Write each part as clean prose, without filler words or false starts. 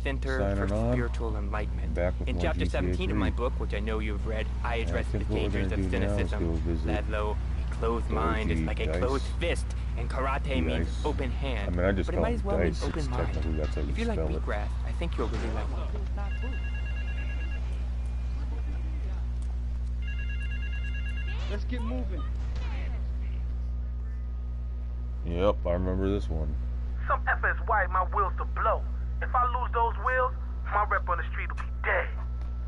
center for spiritual enlightenment. In chapter 17 of my book, which I know you've read, I address the dangers of cynicism. Laszlo, a closed mind is like a closed fist, and karate means open hand. I mean, I just but it call might it as well mean dice. open It's mind. technically that's how you If you like spell it. wheatgrass, I think you'll really like it. Let's get moving. Yep, I remember this one. Some FSY, my wheels to blow. If I lose those wheels, my rep on the street will be dead.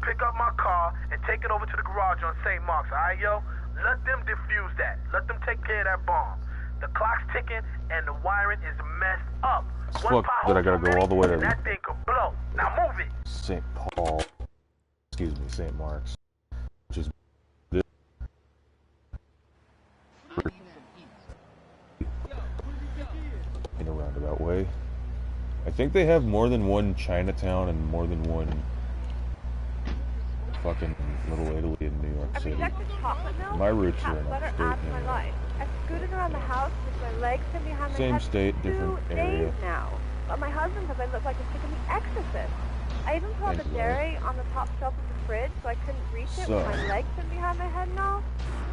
Pick up my car and take it over to the garage on St. Mark's, alright, yo? Let them defuse that. Let them take care of that bomb. The clock's ticking and the wiring is messed up. It's fucked that I gotta go all the way to that thing could blow. Now move it. St. Paul. Excuse me, St. Mark's. Which is this. In a roundabout way. I think they have more than one Chinatown and more than one fucking Little Italy in New York City. My roots are in upstate New York. I've scooted around the house with my legs pinned behind my head. Same state, different area. Now. But my husband says I look like a chick in The Exorcist. I even pulled out the dairy on the top shelf of the fridge so I couldn't reach it with my legs pinned behind my head and all.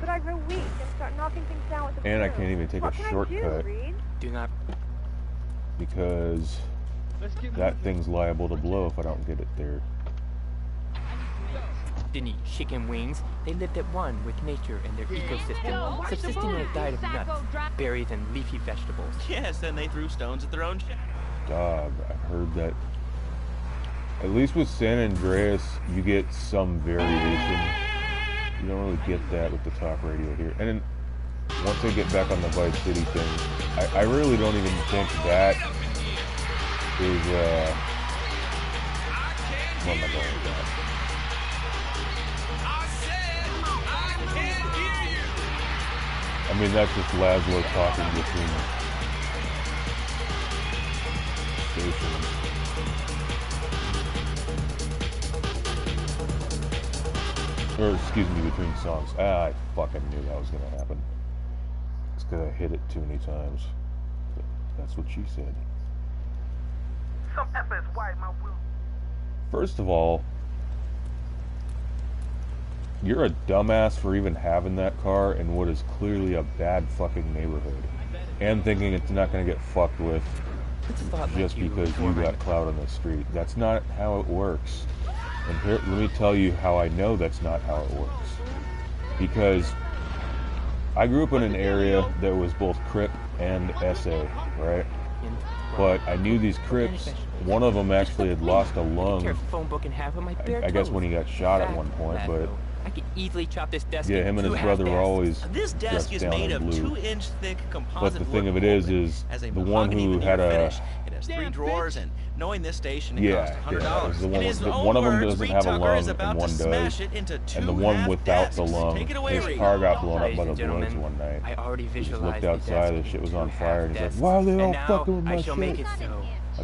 But I grow weak and start knocking things down with the And I can't even take a shortcut. Do not. Because that thing's liable to blow if I don't get it there. Didn't eat chicken wings. They lived at one with nature and their ecosystem, subsisting on a diet of nuts, berries, and leafy vegetables. Yes, and they threw stones at their own shit. Dog, I've heard that. At least with San Andreas, you get some variation. You don't really get that with the talk radio here. And then once they get back on the Vice City thing, I really don't even think that is, what am I going with that? I mean, that's just Laszlo talking between stations. Or, excuse me, between songs. I fucking knew that was gonna happen. It's because I hit it too many times. But that's what she said. Some FSY, my will. First of all, you're a dumbass for even having that car in what is clearly a bad fucking neighborhood. And thinking it's not going to get fucked with just because you got clout on the street. That's not how it works. And here, let me tell you how I know that's not how it works. Because I grew up in an area that was both Crip and SA, right? But I knew these Crips. One of them actually had lost a lung, I guess when he got shot at one point, but I could easily chop this desk. yeah, him and his brother were always This desk is made of 2-inch thick composite. But the thing of it is the one who had a it has 3 drawers, and knowing this station, it yeah, cost $100. One of them doesn't have a lung and one does, and the one without the lung, his car got blown up by the Bloods one night. I already He just visualized looked outside, the shit was on fire, and he's like, "Wow, they all fucking with my shit."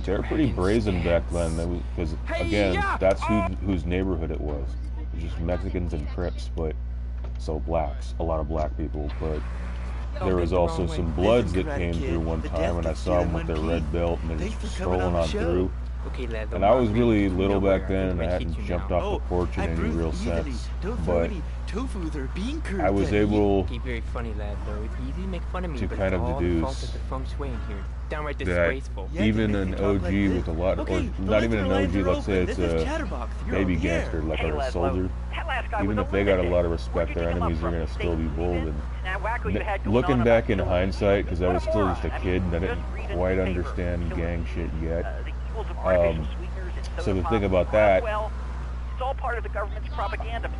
They were pretty brazen back then, because again, that's whose neighborhood it was. It was just Mexicans and Crips, but so blacks, a lot of black people. But there was also some Bloods that came through one time, and I saw them with their red belt, and they just strolling on through. And I was really little back then, and I hadn't jumped off the porch in any real sense. But I was able to kind of deduce that even an OG with a lot, or not even an OG, let's say it's a baby gangster like a soldier, even if they got a lot of respect, their enemies are going to still be bold. And looking back in hindsight, because I was still just a kid and I didn't quite understand gang shit yet, so the thing about that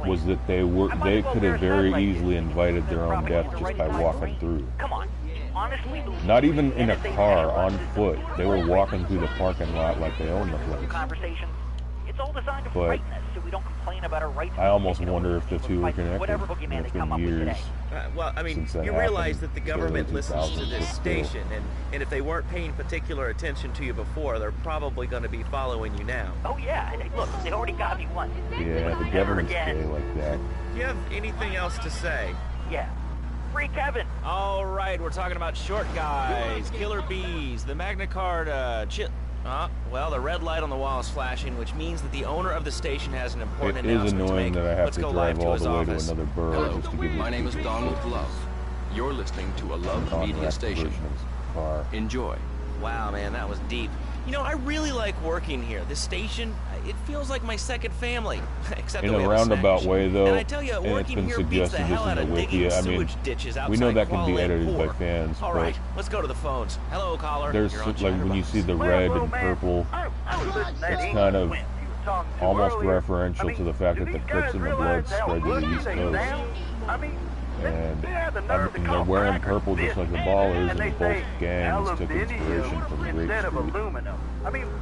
was that they could have very easily invited their own death just by walking through. Not even in a car, on foot. They were walking through the parking lot like they owned the place. But I almost wonder if the two were connected. I mean, it's been years. Well, I mean, you realize that the government listens to this station, and if they weren't paying particular attention to you before, they're probably going to be following you now. Oh yeah, look, they already got me once. Yeah, the government's gay like that. Do you have anything else to say? Yeah. Free Kevin. All right, we're talking about short guys, killer bees, the Magna Carta, Well, the red light on the wall is flashing, which means that the owner of the station has an important It is announcement to annoying make. that I have Let's to go drive live to all his the way to office. another borough Hello, just to give you my name is Donald Love. You're listening to a Love Media station. Car. Enjoy. Wow, man, that was deep. You know, I really like working here. This station, it feels like my second family. Except In that we a have snack roundabout machine. way, though, And I tell you, and it's working been here beats the suggested hell this out in of the digging wiki. I mean, sewage ditches outside we know that can be Kuala edited by Lumpur. fans, All but right, let's go to the phones. Hello, caller. there's You're on like when you Chatterbox. see the red and purple, it's kind of almost referential to the fact that the Crips and the Bloods spread to the East Coast. And they're wearing purple just like the Ballers, and both gangs took inspiration from Grape Street.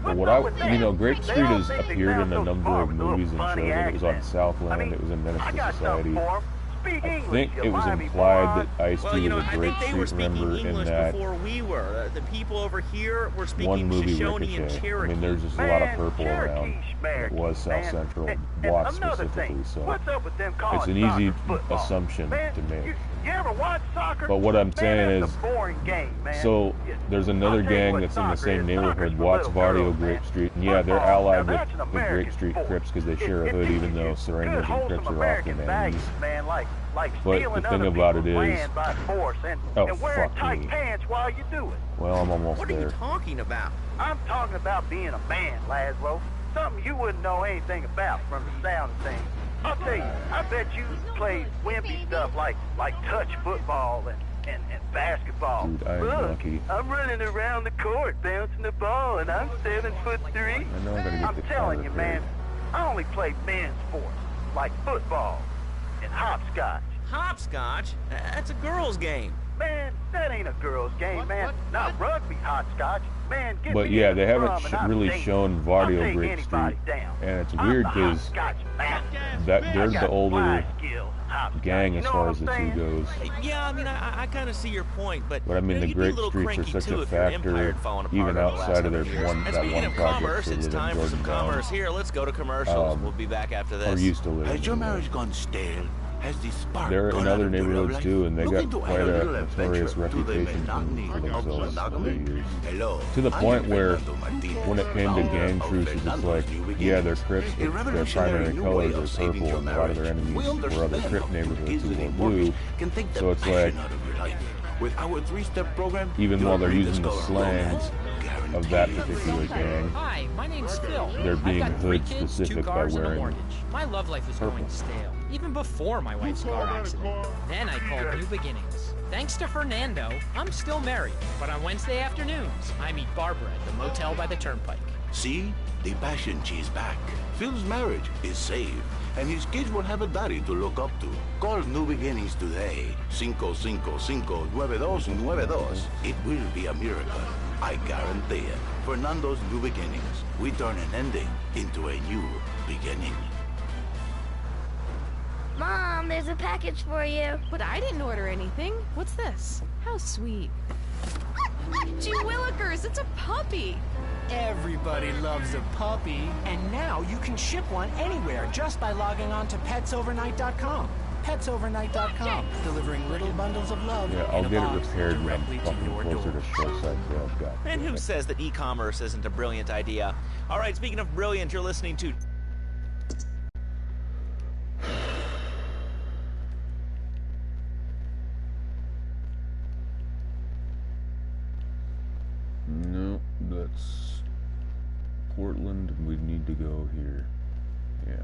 But Grape Street has appeared in a number of movies and shows. It was on Southland, it was in Menace to Society. I think it was implied that Ice-T was a Grape Street member in that before we were. The people over here were speaking one movie, Shoshone and Ricochet. I Cherokee. mean, there's just a lot of purple around. It was South Central block specifically, so it's an easy assumption to make. But what I'm saying is, so there's another gang that's in the same neighborhood, Watts Vardio, Grape Street, and yeah, they're allied with the Grape Street Crips because they share a hood, even though Serenos and Crips are often enemies. But the thing about it is, oh fuck me. Well, I'm almost What there. are you talking about? I'm talking about being a man, Laszlo. Something you wouldn't know anything about from the sound of things. I'll tell you, I bet you play wimpy stuff like touch football and basketball. Dude, I am Look, lucky. I'm running around the court bouncing the ball, and I'm 7'3". I know I gotta get I'm the telling car you, repaired. man, I only play men's sports like football and hopscotch. Hopscotch? That's a girl's game. Man, that ain't a girl's game, man. Not rugby hopscotch. Man, get But me yeah, in they the haven't drum and I'm really dangerous. shown I'll Vardio take Grape anybody Street, down. and it's I'm weird the because hopscotch master. there's the older fly skills, hopscotch. gang You as know far what as the I'm two saying? goes. Yeah, I mean, I kind of see your point, but But I mean, the you'd be a Grape little Streets are cranky such too a if your empire factor, had fallen apart even over the last outside of 100 their years. one And that speaking one of project commerce, they it's live in time for some Jordan commerce Town. here. Let's go to commercials. We'll be back after Or this. used to live Has your in. marriage gone stale? Has the spark They're gone in out other of your neighborhoods love too, life? and they Looking got to quite add a little notorious adventure to the reputation monotony for of themselves over the monogamy? years. Hello, To the I point am where, Fernando Martinez, when it came to founder gang of truces, it's Fernando's like, New yeah, Beginnings. they're Crips, A but their revolutionary primary new way colors of are saving purple, your and a lot of their marriage. We enemies were other understand Crip how neighborhoods who easily were mortgage blue. can take the So it's passion like, out of your life. With our 3-step program, even you'll while they're using the rediscover slang romance, of that guaranteed. particular gang, Hi, my name's Phil. they're being I've got 3 hood kids, 2 specific by cars, and a wearing mortgage. My love life is going stale, even before my wife's car accident. Then I called New Beginnings. Thanks to Fernando, I'm still married, but on Wednesday afternoons, I meet Barbara at the motel by the turnpike. See? The passion is back. Phil's marriage is saved, and his kids will have a daddy to look up to. Call New Beginnings today. 555-9292. It will be a miracle. I guarantee it. Fernando's New Beginnings. We turn an ending into a new beginning. Mom, there's a package for you. But I didn't order anything. What's this? How sweet. Gee willikers, it's a puppy. Everybody loves a puppy. And now you can ship one anywhere just by logging on to petsovernight.com. Petsovernight.com, delivering little bundles of love. yeah, I'll in a get it box repaired when I'm directly to fucking your closer door. to Shoreside Trail. God And damn who it. says that e-commerce isn't a brilliant idea? All right, speaking of brilliant, you're listening to... No, that's Portland, and we need to go here. Yeah.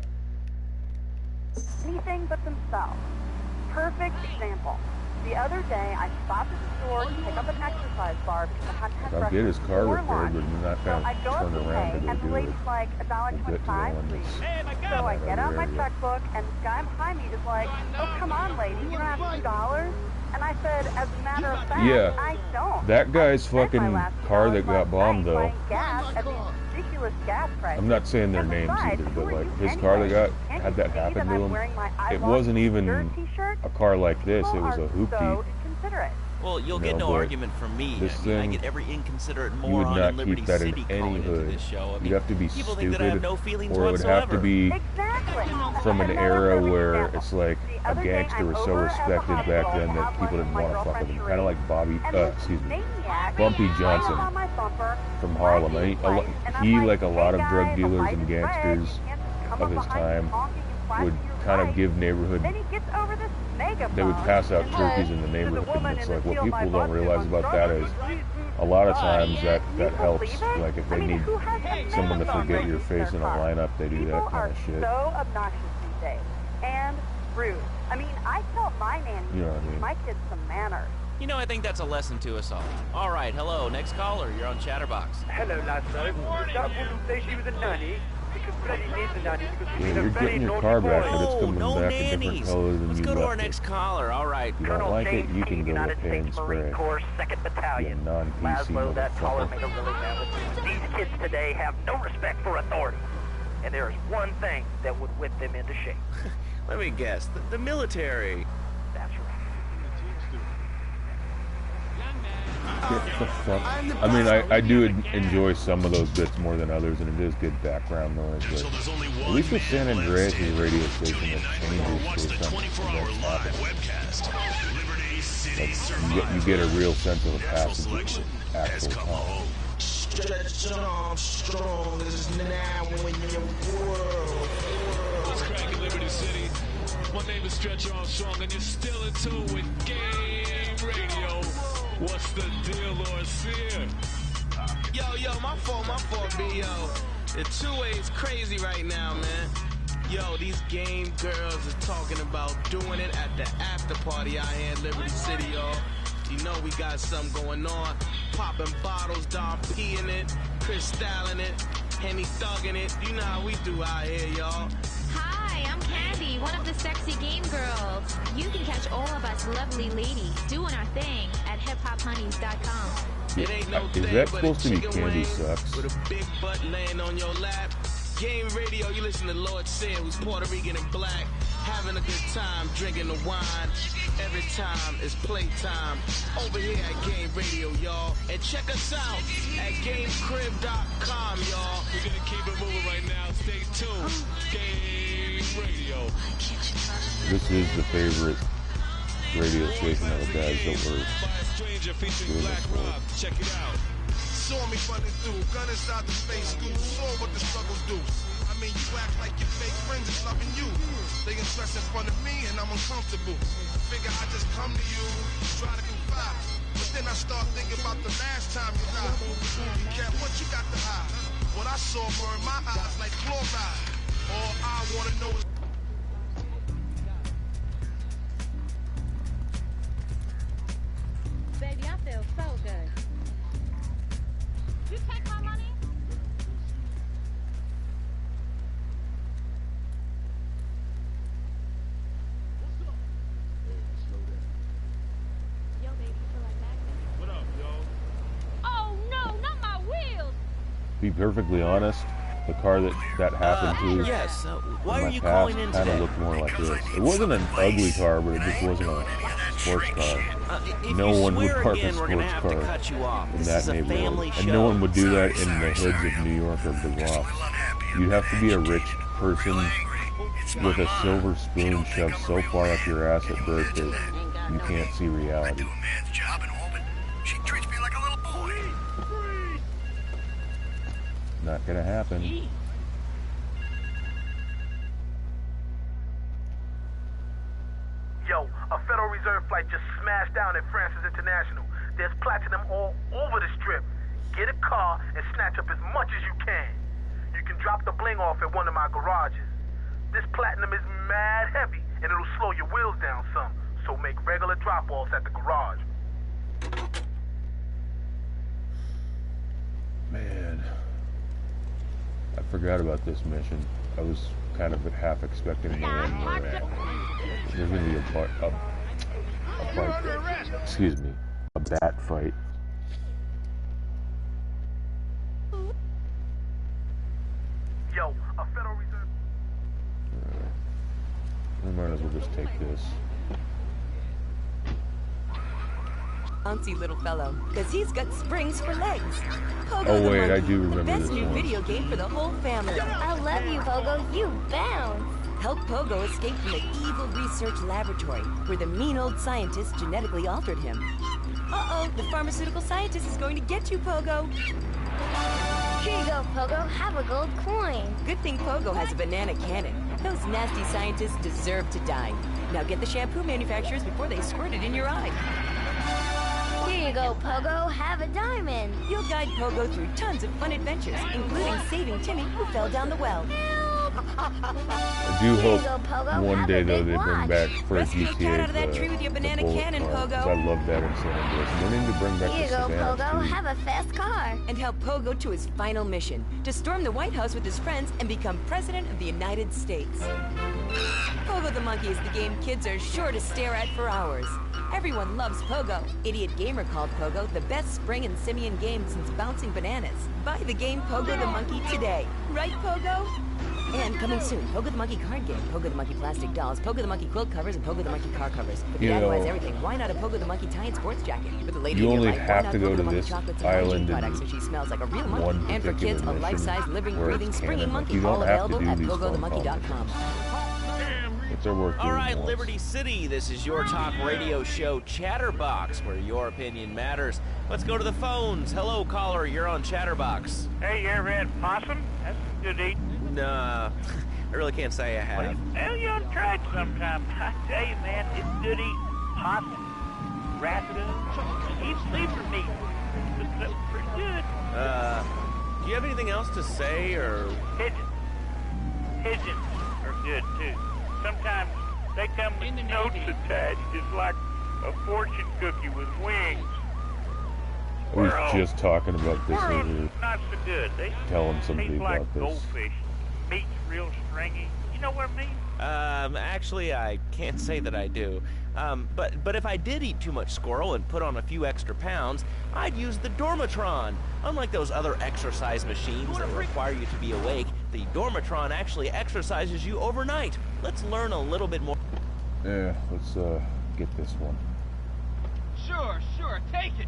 Anything but themselves. Perfect example. The other day, I stopped at the store to pick up an exercise bar because I hadn't had I'll breakfast get his car or repaired, lunch. but I'm not So gonna I go up turn to around pay, to go and the do lady's it. like, We'll get to the $1.25, one please. that's So I get out my area. checkbook, and this guy behind me is like, oh, come on, lady, you don't have $2? And I said, as a matter of fact, Yeah. I don't. That guy's I spent fucking my last car $2 that got last bombed, night though. buying gas at these ridiculous gas prices. I'm not saying their And names besides, either, who but are like you his car that anyway? got Can't had you that see happen that to I'm him. wearing my I It Love wasn't even Dirt t-shirt? a car like this. It People was a are hoopty. so inconsiderate. Well, you'll get no argument from me. I get every inconsiderate moron in Liberty City calling into this show. You'd have to be people stupid, think that I have no feelings or it would have to be from an era Another where example. it's like The a other day, gangster I'm was so over at the respected back hospital then that having people didn't my want to fuck with girlfriend him. Kind of like Bumpy Johnson from Harlem. He, like a lot of drug dealers and gangsters of his time, would kind of give neighborhood. They would pass out turkeys in the neighborhood, and it's like what people don't realize about that is a lot of times that helps. Like if they need someone to forget your face in a lineup, they do that kind of shit. So obnoxious these days and rude. I mean, I taught my nanny You know what I mean? my kids some manners. You know, I think that's a lesson to us all. All right, hello, next caller. You're on Chatterbox. Hello, Laszlo. That woman say she was a nanny because Freddie needs a nanny because he's Yeah, a you're very getting your naughty car boy. back, but it's coming no back a different nannies. color than Let's you go to our left it. next caller. All right. If you don't like it, you can go to Pay and Spray. Corps, 2nd Battalion. You non-PC Laszlo, that caller motherfucker. made a really bad mistake. These kids today have no respect for authority. And there is one thing that would whip them into shape. Let me guess. The military. That's right. Get the fuck. I mean, I do enjoy some of those bits more than others, and it is good background noise. But at least with San Andreas' radio station, it changes based on what's happening. Like, you get a real sense of a passage of actual time. Stretch Armstrong is now in your world. What's cracking, Liberty City? My name is Stretch Armstrong, and you're still in tune with Game Radio. What's the deal, Lord Sear? Yo, my fault, B.O. The 2A is crazy right now, man. Yo, these game girls are talking about doing it at the after party out here in Liberty City, y'all. You know we got something going on. Popping bottles, Don P in it, Crystal in it, Henny thugging it. You know how we do out here, y'all. Hi, I'm Candy, one of the sexy game girls. You can catch all of us lovely ladies doing our thing at hiphophoneys.com. It ain't no Is thing that but supposed a to be chicken Candy wing Sucks? with a big butt laying on your lap. Game Radio, you listen to Lord Sear, who's Puerto Rican and black, having a good time, drinking the wine. Every time it's playtime over here at Game Radio, y'all. And check us out at GameCrib.com, y'all. We're gonna keep it moving right now. Stay tuned. Game Radio. This is the favorite radio station of the guys that were Stranger featuring doing Black this for. Rob. Check it out. Saw me running through, gun inside the face scoop, saw what the struggle do. I mean, you act like your fake friends is loving you. They can stress in front of me and I'm uncomfortable. Figure I just come to you, try to confide. But then I start thinking about the last time you lied. Cat, what you got to hide? What I saw were in my eyes like chloride. All I wanna know is Baby, I feel so good. You take my money? Yo, baby, you feel like that? What up, yo? Oh, no, not my wheels! Be perfectly honest, the car that happened to Yes, why in are my you past calling in kind today? of looked more like this. It wasn't an ugly car, but it just wasn't a sports car. If No you one would swear park again, a we're gonna sports have to car cut you off. in This that is a neighborhood. family And show. no one would do that in the hoods of New York or the Bronx. You'd have to be a rich person with a silver spoon shoved so far up your ass at birth that you can't see reality. Not gonna happen. Yo, a Federal Reserve flight just smashed down at Francis International. There's platinum all over the strip. Get a car and snatch up as much as you can. You can drop the bling off at one of my garages. This platinum is mad heavy, and it'll slow your wheels down some, so make regular drop-offs at the garage. Man, I forgot about this mission. I was kind of half expecting to end where there's gonna be a fight. Excuse me, a bat fight. Yo, a Federal Reserve. We might as well just take this. bouncy little fellow, because he's got springs for legs. Pogo Oh the wait, Monkey, I do remember the best this new one. video game for the whole family. I love you, Pogo. You bounce. Help Pogo escape from the evil research laboratory where the mean old scientist genetically altered him. Uh-oh, the pharmaceutical scientist is going to get you, Pogo. Here you go, Pogo. Have a gold coin. Good thing Pogo has a banana cannon. Those nasty scientists deserve to die. Now get the shampoo manufacturers before they squirt it in your eye. Here you go, Pogo. Have a diamond. You'll guide Pogo through tons of fun adventures, including saving Timmy, who fell down the well. I do hope one day, though, they bring back for Rescue the cat out of that GTA tree with your banana bullet cannon, car, 'cause Pogo. I love that in San Andreas. I'm wanting to bring back Here the you go, Savannah, Pogo. too. Have a fast car. And help Pogo to his final mission, to storm the White House with his friends and become President of the United States. Pogo the Monkey is the game kids are sure to stare at for hours. Everyone loves Pogo. Idiot Gamer called Pogo the best spring and simian game since bouncing bananas. Buy the game Pogo the Monkey today. Right, Pogo? And coming soon, Pogo the Monkey card game, Pogo the Monkey plastic dolls, Pogo the Monkey quilt covers, and Pogo the Monkey car covers. For the You guy who know, has everything, why not a Pogo the Monkey tie-in sports jacket? For the lady you in your only life, why have not to Pogo go the to Monkey this chocolates and island hygiene in products so she smells like a real one monkey. And for particular kids, a mission life-size, living, where it's breathing, springy canon. monkey, You don't all have to available do at these phone pogothemonkey.com. It's our work. All right, Liberty City, this is your talk radio show Chatterbox, where your opinion matters. Let's go to the phones. Hello, caller, you're on Chatterbox. Hey, you ever had possum? That's good eating. Nah, I really can't say I have. Well, you ought to try it sometime. I tell you, man, it's good eating. Possum, raccoon, even zebra meat. It's pretty good. Do you have anything else to say, or... Pigeons are good, too. Sometimes they come with notes attached, just like a fortune cookie with wings. I was just talking about this Squirrels, earlier. not so good. They Telling somebody taste like about this. goldfish. Meat's real stringy. You know what I mean? Actually, I can't say that I do. But if I did eat too much squirrel and put on a few extra pounds, I'd use the Dormatron. Unlike those other exercise machines that require you to be awake, the Dormatron actually exercises you overnight. Let's learn a little bit more. Yeah, let's get this one. Sure, take it.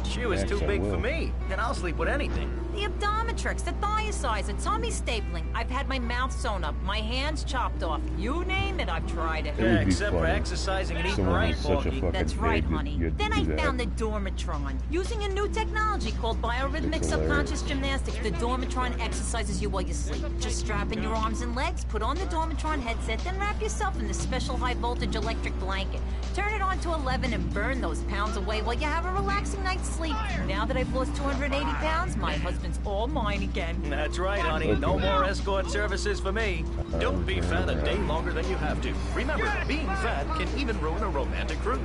Shoe is too big for me. Then I'll sleep with anything. The Optometrix, the Thiasizer, tummy stapling. I've had my mouth sewn up, my hands chopped off. You name it, I've tried it. It would be except for funny. exercising and eating Someone right, who's such a Porky. fucking That's right, babe, honey. you'd Then do I that. found the Dormatron. Using a new technology called biorhythmic It's subconscious gymnastics, the Dormatron exercises you while you sleep. Just strap in your arms and legs, put on the Dormatron headset, then wrap yourself in the special high-voltage electric blanket. Turn it on to 11 and burn those pounds away while you have a relaxing night's sleep. Now that I've lost 280 pounds, my husband's all mine again. That's right, honey. No more escort services for me. Don't be fat a day longer than you have to. Remember, being fat can even ruin a romantic cruise.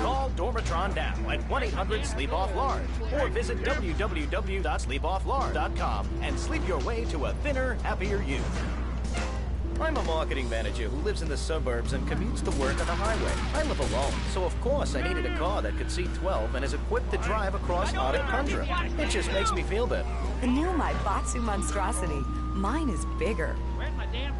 Call Dormatron now at 1-800-SLEEP-OFF-LARGE or visit www.sleepofflarge.com and sleep your way to a thinner, happier you. I'm a marketing manager who lives in the suburbs and commutes to work on the highway. I live alone, so of course I needed a car that could seat 12 and is equipped to drive across Arctic tundra. It just makes me feel better. The new Maibatsu monstrosity. Mine is bigger.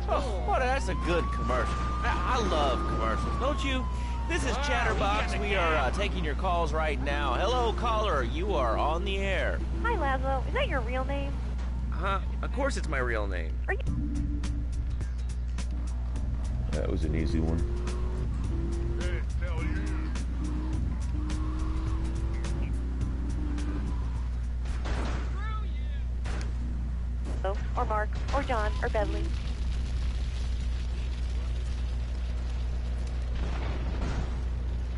Oh, well, that's a good commercial. I love commercials, don't you? This is Chatterbox. We are taking your calls right now. Hello, caller. You are on the air. Hi, Laszlo. Is that your real name? Of course it's my real name. Are you... That was an easy one. Or Mark, or John, or Beverly.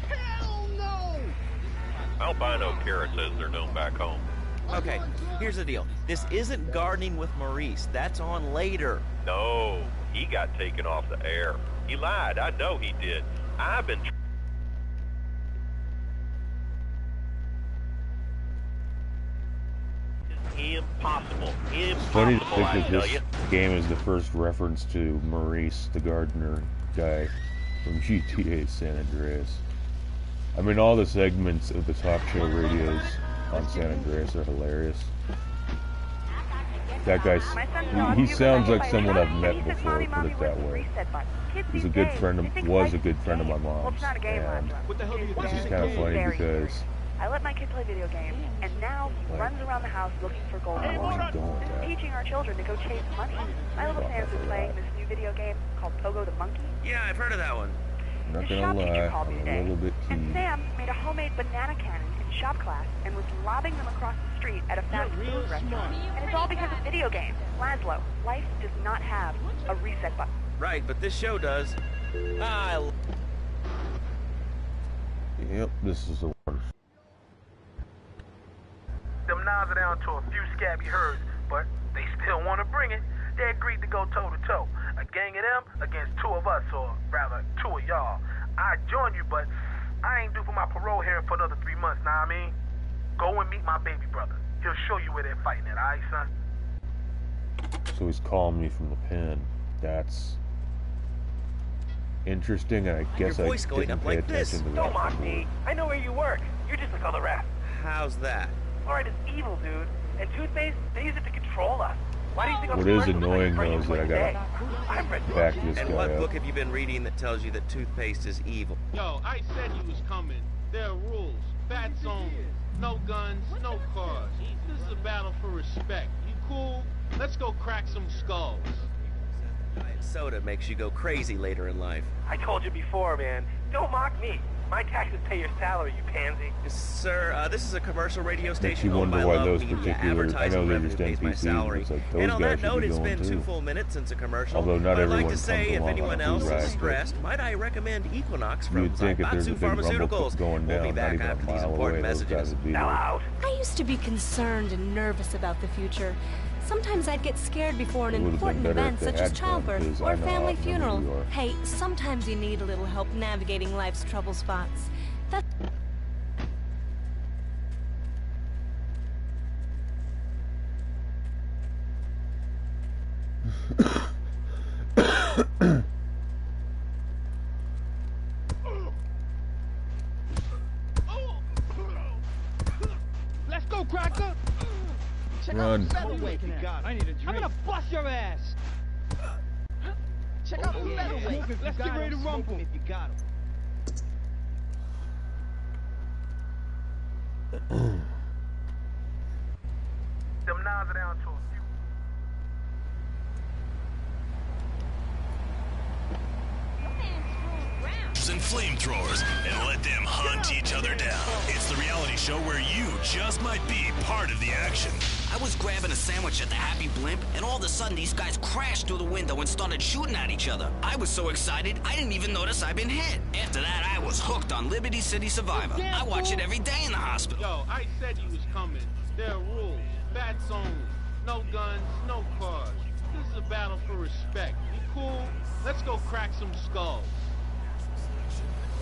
Hell no! Albino carrots as they're known back home. Okay, here's the deal. This isn't Gardening with Maurice. That's on later. No, he got taken off the air. He lied. I know he did. I've been... Impossible. Funny to Impossible, think I that tell this you. game is the first reference to Maurice, the gardener guy from GTA San Andreas. I mean, all the segments of the talk show radios on San Andreas are hilarious. That guy's, he sounds like someone I've met before, put it that way. He's a good friend of, was a good friend of my mom's, and it's just kind of funny because I let my kid play video games, and now he runs around the house looking for gold. Teaching our children to go chase money. My little Sam's been playing this new video game called Pogo the Monkey. Yeah, I've heard of that one. I'm not gonna lie, I'm a little bit And keen. Sam made a homemade banana cannon in shop class and was lobbing them across the street at a fast food restaurant. And it's all because of video games. Laszlo, life does not have a reset button. Right, but this show does. Yep, this is the one. Them knives are down to a few scabby herds, but they still want to bring it. They agreed to go toe-to-toe. A gang of them against two of us, or rather, two of y'all. I'd join you, but I ain't due for my parole hearing for another 3 months, nah I mean? Go and meet my baby brother. He'll show you where they're fighting at, alright, son? So he's calling me from the pen. That's interesting, and I guess I didn't pay attention to that. Don't mock me. I know where you work. You're just like all the rest. How's that? Alright, it's evil, dude. And toothpaste, they use it to control us. Why do you think I'm What is commercial annoying for though is that I gotta back this And guy what up. book have you been reading that tells you that toothpaste is evil? Yo, I said you was coming. There are rules. Fats only. No guns, no cars. This is a battle for respect. You cool? Let's go crack some skulls. Diet soda makes you go crazy later in life. I told you before, man. Don't mock me. My taxes pay your salary, you pansy. Sir, this is a commercial radio Makes station you owned by wonder why Love those Media. particular, I Advertising know they're revenue just pays my NPCs, salary. but it's like those And on guys that should note, be it's going been too. 2 full minutes since a commercial. Although not I'd like everyone to comes say, if along on anyone a else free ride, is but stressed, might I recommend Equinox You from would think if there's a Zaibatsu big rumble Pharmaceuticals. going We'll be down, not back even a after these mile away, important those messages. guys would be there. I used to be concerned and nervous about the future. Sometimes I'd get scared before an It would've been important better event if they such as had come, childbirth 'cause or I a know family how funeral. you are. Hey, sometimes you need a little help navigating life's trouble spots. That's Let's go, Cracker! Check Run. out the featherweight now. I need a drink. I'm gonna bust your ass! Check out the featherweight. Let's get ready to rumble. If you got him. Them knives are down to a few. And flamethrowers and let them hunt each other down. It's the reality show where you just might be part of the action. I was grabbing a sandwich at the Happy Blimp, and all of a sudden these guys crashed through the window and started shooting at each other. I was so excited, I didn't even notice I'd been hit. After that, I was hooked on Liberty City Survivor. I watch it every day in the hospital. Yo, I said you was coming. There are rules. Fats only. No guns, no cars. This is a battle for respect. You cool? Let's go crack some skulls.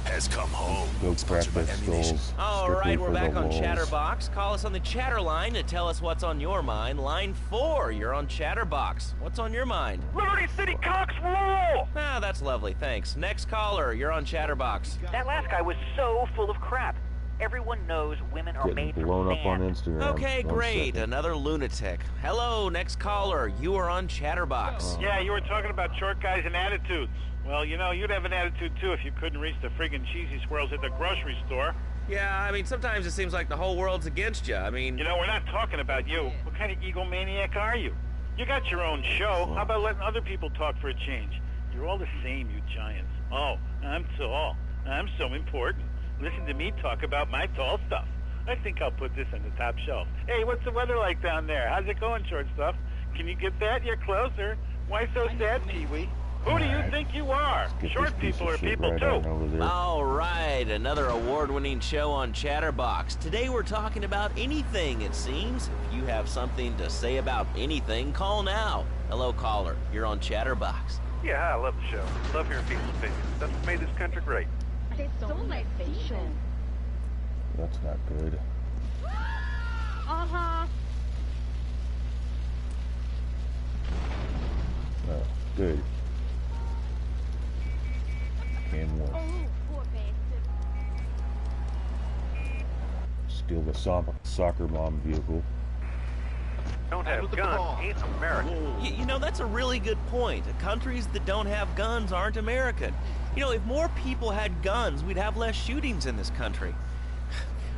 Has come home. Go crack their skulls. All strictly right, we're for back the on lulz. Chatterbox. Call us on the chatter line to tell us what's on your mind. Line 4, you're on Chatterbox. What's on your mind? Liberty City Cox rule! Ah, that's lovely, thanks. Next caller, you're on Chatterbox. That last guy was so full of crap. Everyone knows women are Getting made blown from up on sand. Instagram. Okay, One great. second. Another lunatic. Hello, next caller. You are on Chatterbox. Yeah, you were talking about short guys and attitudes. Well, you know, you'd have an attitude too if you couldn't reach the friggin' cheesy swirls at the grocery store. Yeah, I mean, sometimes it seems like the whole world's against you. I mean... You know, we're not talking about you. What kind of egomaniac are you? You got your own show. How about letting other people talk for a change? You're all the same, you giants. Oh, I'm tall. I'm so important. Listen to me talk about my tall stuff. I think I'll put this on the top shelf. Hey, what's the weather like down there? How's it going, short stuff? Can you get that? You're closer. Why so sad, Pee-wee? Who do you think you are? Short people are people too. All right, another award-winning show on Chatterbox. Today we're talking about anything, it seems. If you have something to say about anything, call now. Hello, caller. You're on Chatterbox. Yeah, I love the show. Love hearing people's opinions. That's what made this country great. That's not good. Uh-huh. Oh, good. Cam one. Poor bastard. Steal the soccer mom vehicle. don't have guns ain't American. You know, that's a really good point. Countries that don't have guns aren't American. You know, if more people had guns, we'd have less shootings in this country.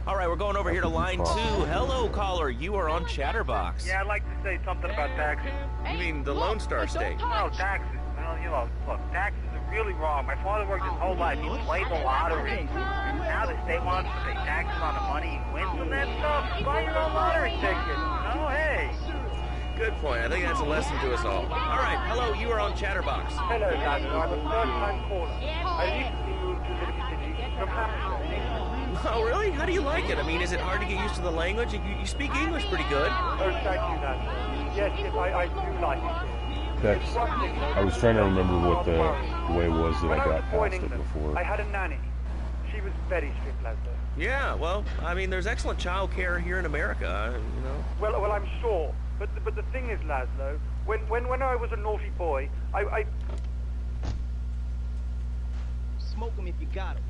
All right, we're going over here to line 2. Hello, caller. You are on Chatterbox. Yeah, I'd like to say something about taxes. You mean the Lone Star State? No, taxes. Well, you know, look, taxes are really wrong. My father worked his whole life. He played the lottery. Now the state wants to pay taxes on the money he wins from that stuff. Buy your own lottery ticket. Oh, hey. Good point. I think that's a lesson to us all. All right, hello. You are on Chatterbox. Hello, Daniel. I'm a third-time caller. I recently moved to Liberty City from Hampshire. Oh, really? How do you like it? I mean, is it hard to get used to the language? You speak English pretty good. Oh, thank you, Daniel. Yes, I do like it. I was trying to remember what the way was that I got past it England, before. I had a nanny. She was very strict, Leslie. Yeah, well, I mean, there's excellent child care here in America, you know. Well, I'm sure. But the thing is, Laszlo, when I was a naughty boy, I... Smoke 'em if you got 'em.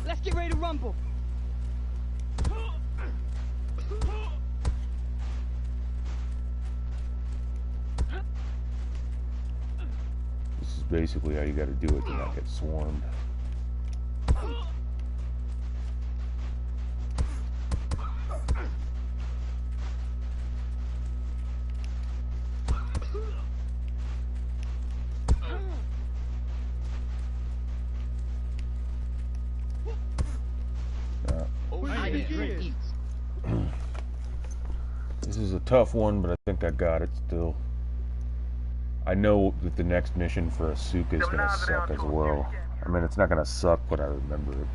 Let's get ready to rumble. This is basically how you got to do it to not get swarmed. This is a tough one, but I think I got it still. I know that the next mission for Asuka is going to suck as well. I mean, it's not going to suck, but I remember it.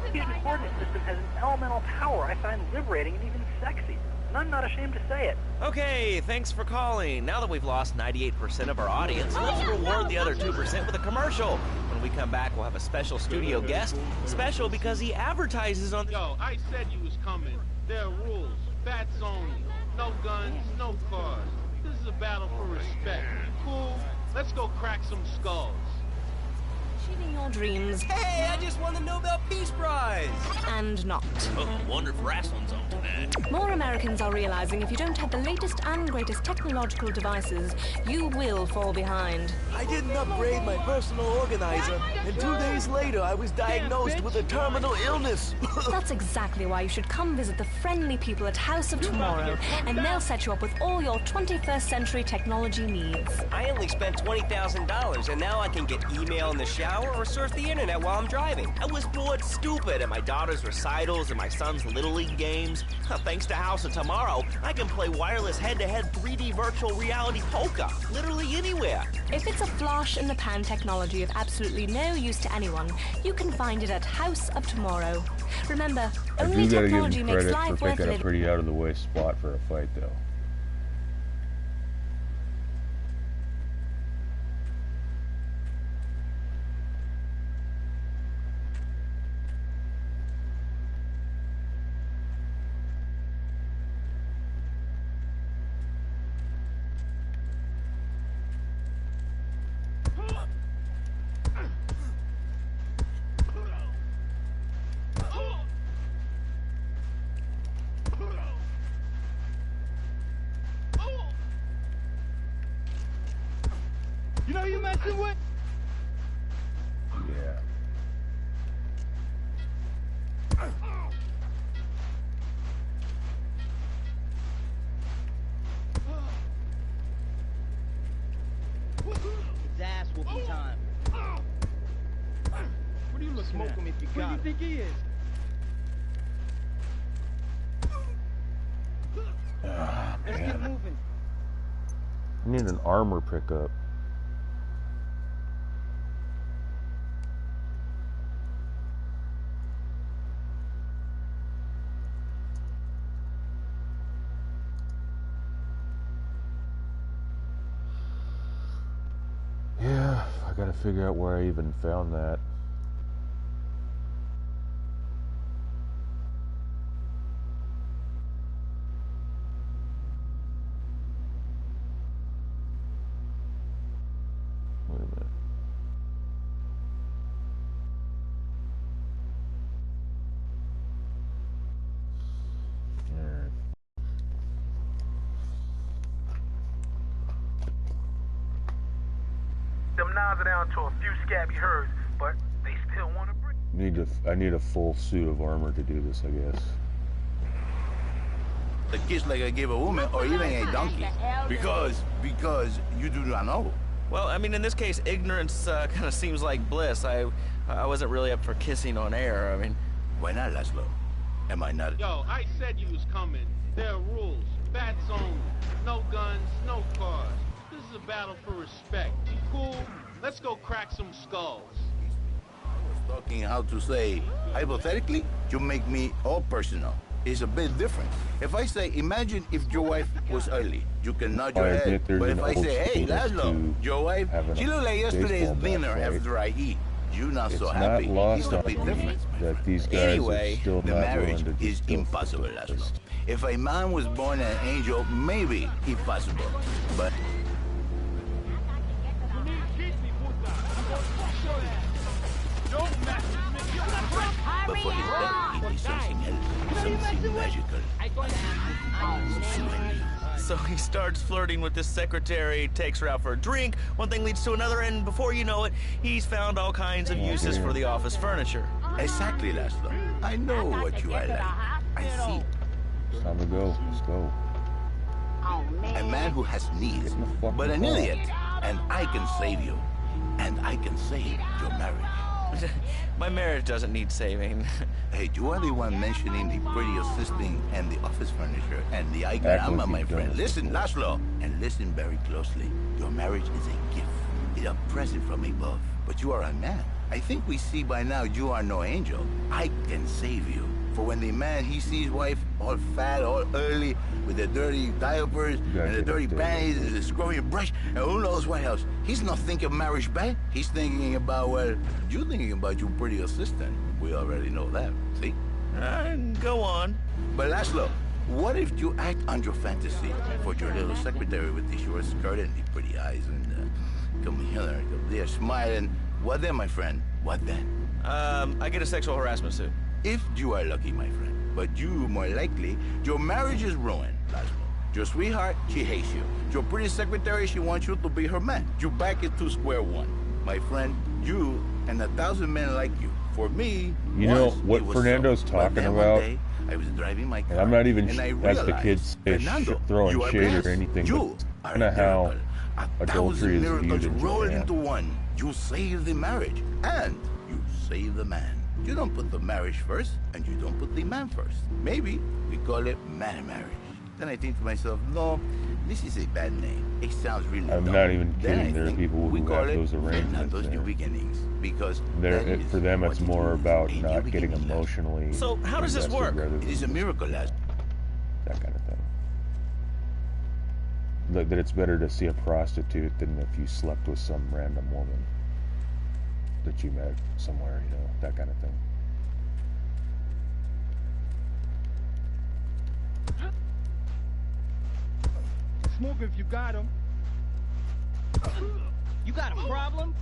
The fusion coordinate system has an elemental power I find liberating and even sexy. And I'm not ashamed to say it. Okay, thanks for calling. Now that we've lost 98% of our audience, let's reward the other 2% with a commercial. When we come back, we'll have a special studio guest. Special because he advertises on the... Yo, I said you was coming. There are rules. Bats only. No guns, no cars. This is a battle for respect. You cool? Let's go crack some skulls. Achieving your dreams. Hey, I just won the Nobel Peace Prize! And not. Oh, wonder if wrestling's on tonight. More Americans are realizing if you don't have the latest and greatest technological devices, you will fall behind. I didn't upgrade my personal organizer, and 2 days later I was diagnosed with a terminal illness. That's exactly why you should come visit the friendly people at House of Tomorrow, and they'll set you up with all your 21st century technology needs. I only spent $20,000, and now I can get email in the shower or surf the internet while I'm driving. I was bored stupid at my daughter's recitals and my son's Little League games. Thanks to House of Tomorrow, I can play wireless head-to-head 3D virtual reality poker, literally anywhere. If it's a flash-in-the-pan technology of absolutely no use to anyone, you can find it at House of Tomorrow. Remember, only technology makes life worth living. I do gotta give him credit for picking a pretty out-of-the-way spot for a fight, though. You know you messing with? Yeah. It's ass whooping time. What are you looking at? Smoke him if you got him. What do you think he is? Let's get moving. I need an armor pickup. Yeah, I gotta figure out where I even found that. Wait a minute. 9s are down to a few scabby herds, but they still want to breed. I need a full suit of armor to do this, I guess. A kiss like I gave a woman or even a donkey. Because you do not know. Well, I mean, in this case, ignorance kind of seems like bliss. I wasn't really up for kissing on air. I mean... Why not, Laszlo? Am I not? Yo, I said you was coming. There are rules. Bats only. No guns, no cars. This is a battle for respect. You cool? Let's go crack some skulls. I was talking how to say, hypothetically, you make me all personal. It's a bit different. If I say, imagine if your wife was ugly, you can nod your head. But if I say, hey, Laszlo, your wife, she looked like yesterday's dinner after I eat. You're not so happy. It's not lost on me that these guys are still the not marriage willing to is impossible, Laszlo. If a man was born an angel, maybe it's possible. But... But for his death, he needs something else, something magical. So he starts flirting with his secretary, takes her out for a drink, one thing leads to another, and before you know it, he's found all kinds of uses for the office furniture. Exactly, Laszlo. I know what you are like. I see. It's time to go. Let's go. A man who has needs, but an idiot. And I can save you. And I can save your marriage. My marriage doesn't need saving. Hey, you are the one mentioning the pretty assisting and the office furniture and the Icarama, my friend. Listen, Laszlo, and listen very closely. Your marriage is a gift. It's a present from above. But you are a man. I think we see by now you are no angel. I can save you. For when the man, he sees wife all fat, all early, with the dirty diapers and the dirty panties and the scrubby brush, and who knows what else. He's not thinking of marriage bad. He's thinking about, well, you're thinking about your pretty assistant. We already know that, see? Go on. But Laszlo, what if you act on your fantasy for your little secretary with the short skirt and the pretty eyes and come here, they're smiling. What then, my friend? What then? I get a sexual harassment suit. If you are lucky, my friend. But you, more likely, your marriage is ruined, Laszlo. Your sweetheart, she hates you. Your pretty secretary, she wants you to be her man. You back it to square one. My friend, you and 1,000 men like you. For me, you know what Fernando's talking about? Day, I was driving my car, and I'm not even, as the kids say, throwing shade or anything, but it's kind of how adultery is viewed in rolled Japan. into one. You save the marriage, and you save the man. You don't put the marriage first, and you don't put the man first. Maybe we call it man marriage. Then I think to myself, no, this is a bad name. It sounds really dumb. I'm not even kidding. There are people who have those arrangements those new beginnings, because for them it's more about not getting emotionally. So how does this work? It is a miracle, lad. That kind of thing. That it's better to see a prostitute than if you slept with some random woman that you met somewhere, you know, that kind of thing. Smoke if you got him. You got a problem?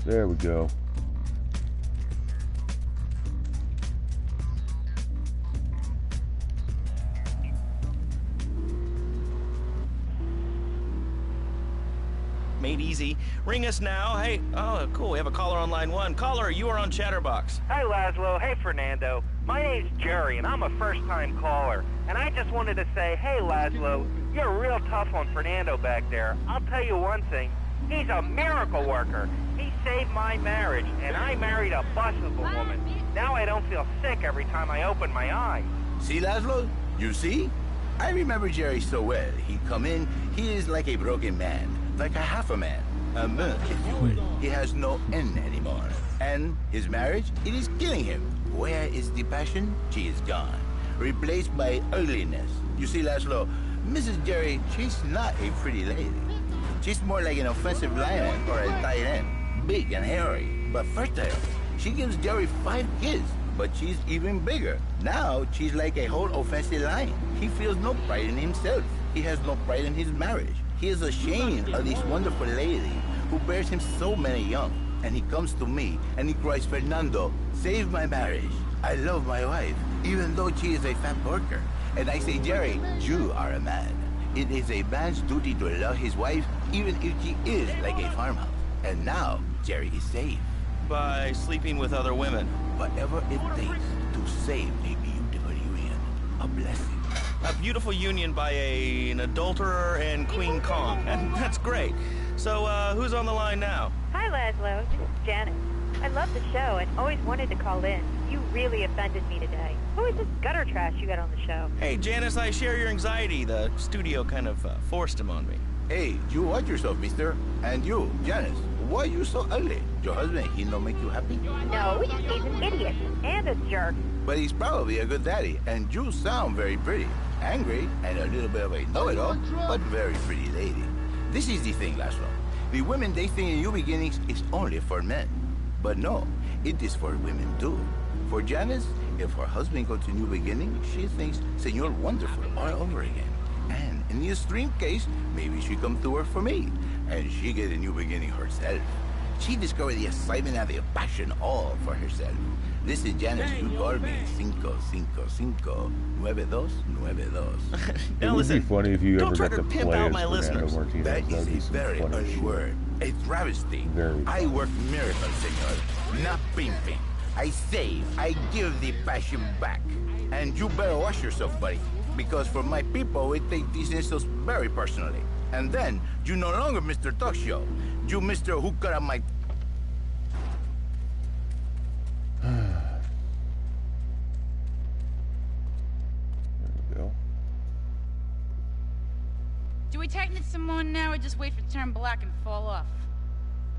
There we go. Made easy. Ring us now. Hey, oh, cool. We have a caller on line 1. Caller, you are on Chatterbox. Hi, Laszlo. Hey, Fernando. My name's Jerry, and I'm a first-time caller. And I just wanted to say, hey, Laszlo, you're real tough on Fernando back there. I'll tell you one thing. He's a miracle worker. He saved my marriage, and I married a bustable woman. Now I don't feel sick every time I open my eyes. See, Laszlo? You see? I remember Jerry so well. He'd come in, he is like a broken man, like a half a man. A monk, if you will. He has no end anymore. And his marriage, it is killing him. Where is the passion? She is gone. Replaced by ugliness. You see, Laszlo, Mrs. Jerry, she's not a pretty lady. She's more like an offensive lineman or a tight end. Big and hairy, but fertile. She gives Jerry 5 kids, but she's even bigger. Now, she's like a whole offensive line. He feels no pride in himself. He has no pride in his marriage. He is ashamed of this wonderful lady who bears him so many young. And he comes to me and he cries, Fernando, save my marriage. I love my wife, even though she is a fat worker. And I say, Jerry, you are a man. It is a man's duty to love his wife, even if she is like a farmhouse. And now, Jerry is safe. By sleeping with other women. Whatever it takes to save a beautiful union. A blessing. A beautiful union by an adulterer and Queen Kong. And that's great. So, who's on the line now? Hi, Laszlo. This is Janet. I love the show and always wanted to call in. You really offended me today. Who is this gutter trash you got on the show? Hey, Janice, I share your anxiety. The studio kind of forced him on me. Hey, you watch yourself, mister. And you, Janice, why you so ugly? Your husband, he don't make you happy? No, he's an idiot and a jerk. But he's probably a good daddy, and you sound very pretty. Angry, and a little bit of a know-it-all, but very pretty lady. This is the thing, Laszlo. The women they think in New Beginnings is only for men. But no, it is for women too. For Janice, if her husband goes to New Beginning, she thinks Senor Wonderful all over again. And in the extreme case, maybe she come to work for me, and she get a new beginning herself. She discovered the excitement and the passion all for herself. This is Janice, you call me 5559292. It would be funny if you ever got to play as my Fernando Martinez. That is That'd be a some very funny early shit. word. A travesty. Very I work miracles, senor. Not pimping. I save. I give the passion back. And you better watch yourself, buddy. Because for my people, we take these insults very personally. And then, you no longer Mr. Talk Show. You Mr. Who Cut Up My... Do we tighten it some more now or just wait for it to turn black and fall off?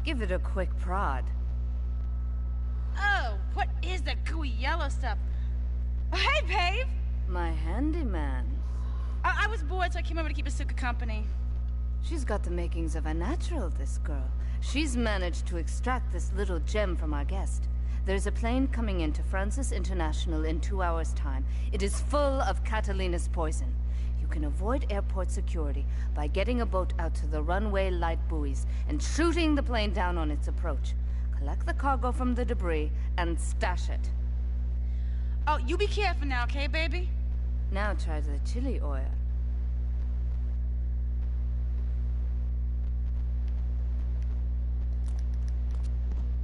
Give it a quick prod. Oh, what is that gooey yellow stuff? Oh, hey, babe! My handyman. I was bored, so I came over to keep Asuka company. She's got the makings of a natural, this girl. She's managed to extract this little gem from our guest. There's a plane coming into Francis International in 2 hours' time. It is full of Catalina's poison. You can avoid airport security by getting a boat out to the runway light buoys and shooting the plane down on its approach. Collect the cargo from the debris and stash it. Oh, you be careful now, okay, baby? Now try the chili oil.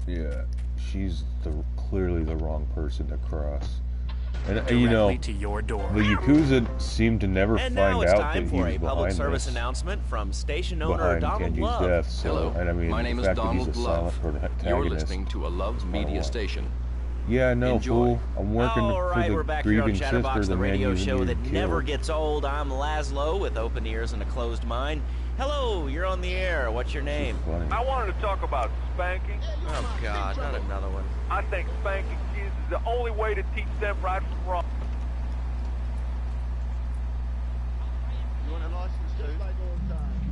Yeah, she's clearly the wrong person to cross. And you know, to your door. the Yakuza seem to never And find now it's out time that he for was a public behind service this, announcement from station owner behind Donald Kenji's Love. death. So, Hello, and I mean, my name the is fact that Donald he's a Love. silent You're protagonist listening to a Love's is Media wrong. station. Yeah, no, Enjoy. fool. I'm working All right, for the we're back here on grieving Chatterbox, sister, the the man radio you show needed that never killed. gets old. I'm Laszlo with open ears and a closed mind. Hello, you're on the air. What's your name? I wanted to talk about spanking. Oh, God, not another one. I think spanking kids is the only way to teach them right from wrong. You want a license too?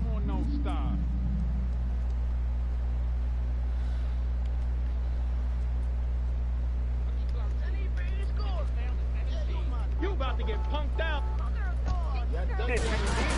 Come on, no star. You about to get punked out. Didn't you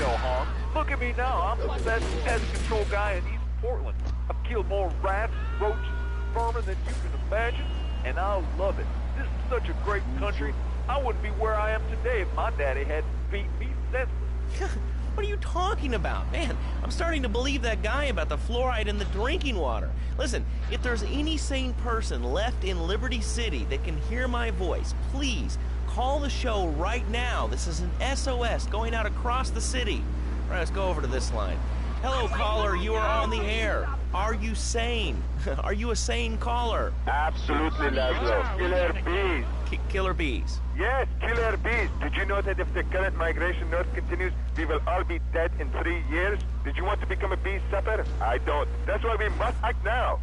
know harm? Look at me now. I'm the best pest control guy in East Portland. I've killed more rats, roaches, vermin than you can imagine, and I love it. This is such a great country. I wouldn't be where I am today if my daddy hadn't beat me senseless. What are you talking about? Man, I'm starting to believe that guy about the fluoride in the drinking water. Listen, if there's any sane person left in Liberty City that can hear my voice, please call the show right now. This is an SOS going out across the city. All right, let's go over to this line. Hello, caller. You are on the air. Are you sane? Are you a sane caller? Absolutely, Laszlo. Killer bees. Killer bees. Yes, killer bees. Did you know that if the current migration north continues, we will all be dead in 3 years? Did you want to become a bee supper? I don't. That's why we must act now.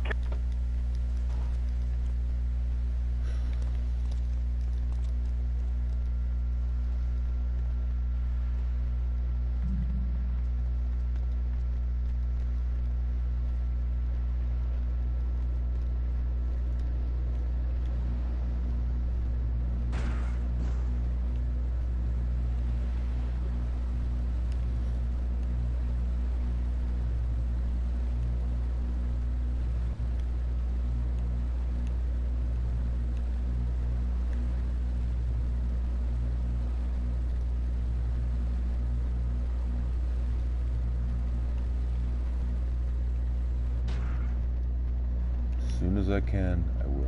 soon as I can, I will.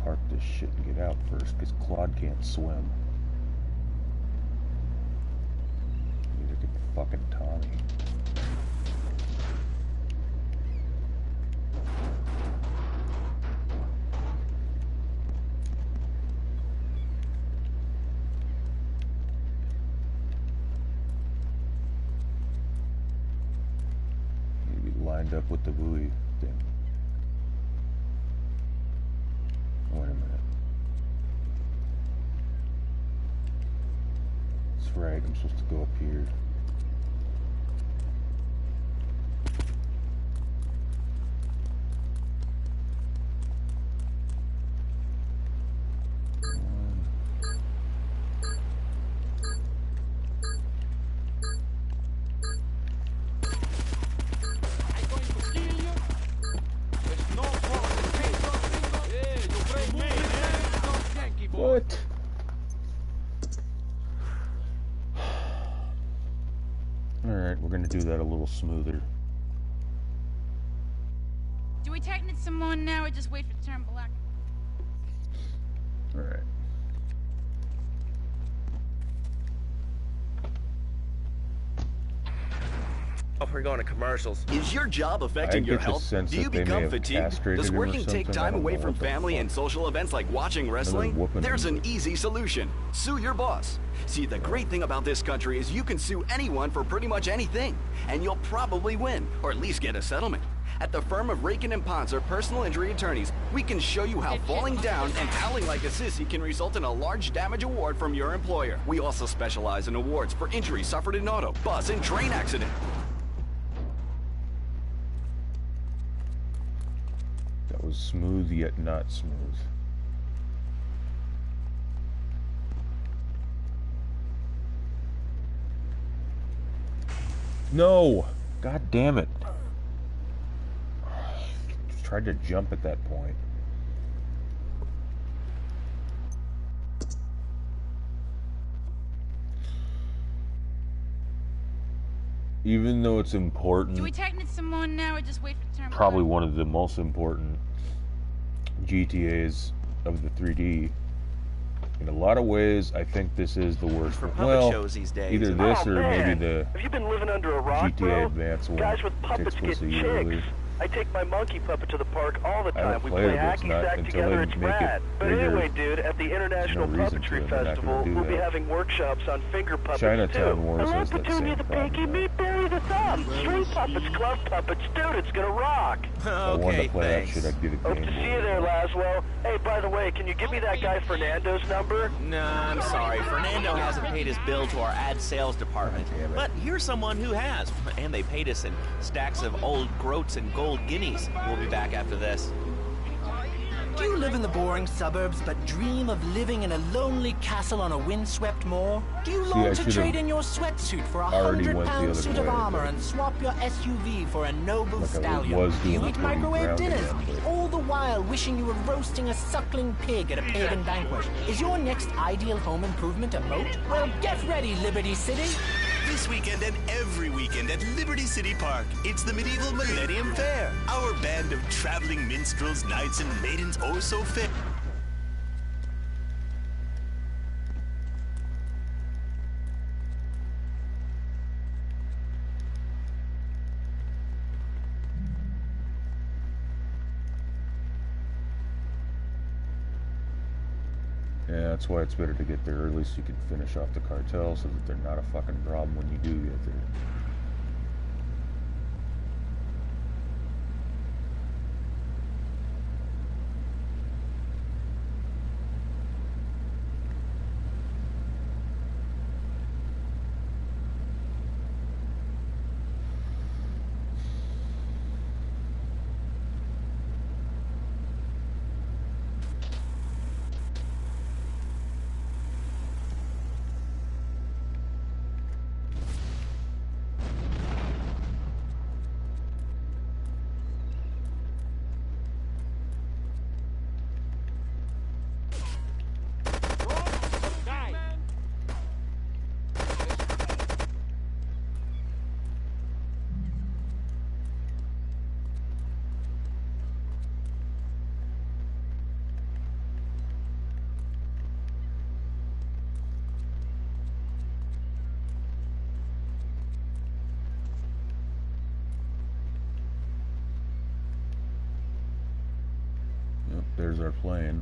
Park this shit and get out first, because Claude can't swim. Neither can fucking Tommy. Lined up with the buoy thing. Wait a minute. That's right, I'm supposed to go up here. What? Alright, we're gonna do that a little smoother. Do we tighten it some more now or just wait for it to turn black? Alright. Oh, we're going to commercials. Is your job affecting your health? Do you become fatigued? Does working take time away from family and social events like watching wrestling? There's an easy solution. Sue your boss. See, the great thing about this country is you can sue anyone for pretty much anything, and you'll probably win, or at least get a settlement. At the firm of Rakin & Ponser Personal Injury Attorneys, we can show you how falling down and howling like a sissy can result in a large damage award from your employer. We also specialize in awards for injuries suffered in auto, bus, and train accident. That was smooth yet not smooth. No! God damn it. Tried to jump at that point. Even though it's important, Do we tighten it some more now or just wait for it to turn probably black? one of the most important GTAs of the 3D. In a lot of ways, I think this is the worst For one. puppet Well, shows these days. either this or maybe the Have you been living under a rock, GTA bro? Advance one. Guys with that puppets takes get place a year earlier. chicks. I take my monkey puppet to the park all the I haven't time. We played play it, but it's hacky not sack until together. they It's make it rad. But bigger, anyway, dude, at the International no reason to, Puppetry and they're not gonna Festival, do we'll be that. having workshops on finger puppets Chinatown too. Wars Hello, has that Petunia same the problem, Pinky, though. meet Barry the Thumb. String puppets, glove puppets, dude, it's gonna rock. If I wanted to play that shit, I'd get a Hope Game to Boy. see you there, Laszlo. Hey, by the way, can you give me that guy Fernando's number? Nah, I'm sorry. Fernando hasn't paid his bill to our ad sales department. But here's someone who has. And they paid us in stacks of old groats and gold guineas. We'll be back after this. Do you live in the boring suburbs but dream of living in a lonely castle on a windswept moor? Do you long to trade in your sweatsuit for a already went the £100 other suit of way, armor but- and swap your SUV for a noble Like I stallion? was Do you doing eat before we microwave ground dinners, again, but- all the while wishing you were roasting a suckling pig at a pagan banquet? Is your next ideal home improvement a moat? Well, get ready, Liberty City! This weekend and every weekend at Liberty City Park, it's the Medieval Millennium Fair. Our band of traveling minstrels, knights, and maidens oh so fair. Yeah, that's why it's better to get there early so you can finish off the cartel so that they're not a fucking problem when you do get there. There's our plane.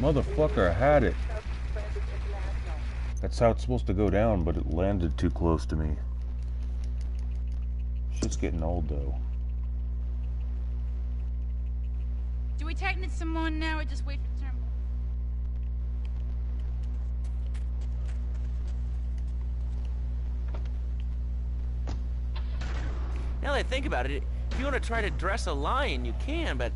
Motherfucker had it. That's how it's supposed to go down, but it landed too close to me. Shit's getting old though. Do we tighten it some more now or just wait for turn? Now that I think about it, if you want to try to dress a lion, you can, but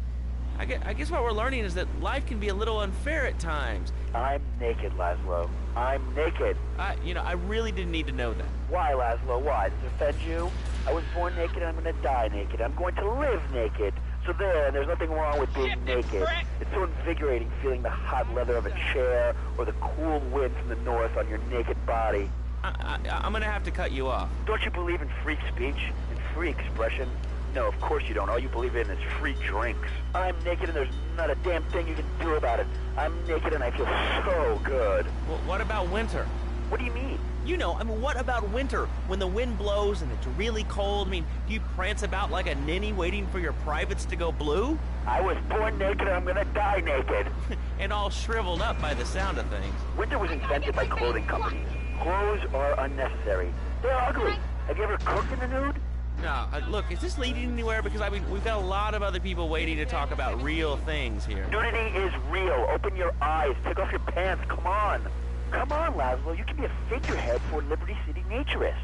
I guess what we're learning is that life can be a little unfair at times. I'm naked, Laszlo. I'm naked. You know, I really didn't need to know that. Why, Laszlo? Why? Does it offend you? I was born naked and I'm gonna die naked. I'm going to live naked. So there, and there's nothing wrong with being naked. It's so invigorating feeling the hot leather of a chair or the cool wind from the north on your naked body. I'm gonna have to cut you off. Don't you believe in free speech and free expression? No, of course you don't. All you believe in is free drinks. I'm naked and there's not a damn thing you can do about it. I'm naked and I feel so good. Well, what about winter? What do you mean? You know, I mean, what about winter? When the wind blows and it's really cold, I mean, do you prance about like a ninny waiting for your privates to go blue? I was born naked and I'm gonna die naked. And all shriveled up by the sound of things. Winter was invented by clothing companies. Clothes are unnecessary. They're ugly. Have you ever cooked in the nude? No, look, is this leading anywhere? Because, I mean, we've got a lot of other people waiting to talk about real things here. Nudity is real. Open your eyes. Take off your pants. Come on. Come on, Laszlo. You can be a figurehead for Liberty City Naturists.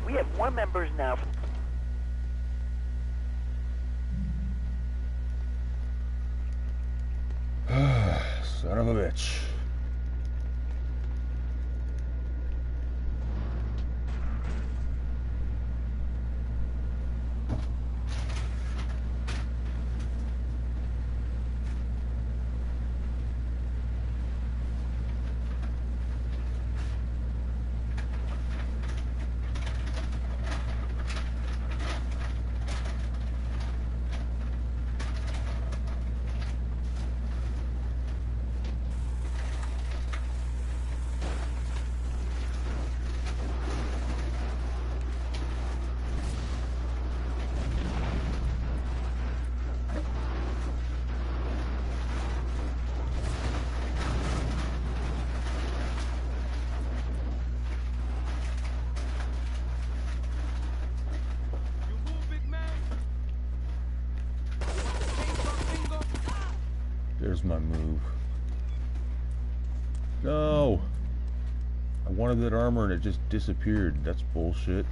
We have more members now. Son of a bitch. There's my move. No! I wanted that armor and it just disappeared. That's bullshit.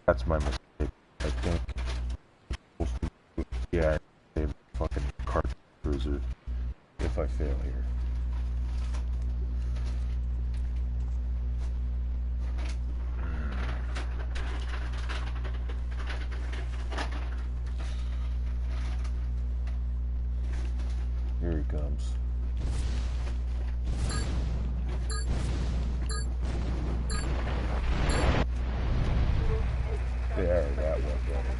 That's my mistake. I think. Yeah, I save fucking cart cruiser if I fail here. Here he comes. There, that went better.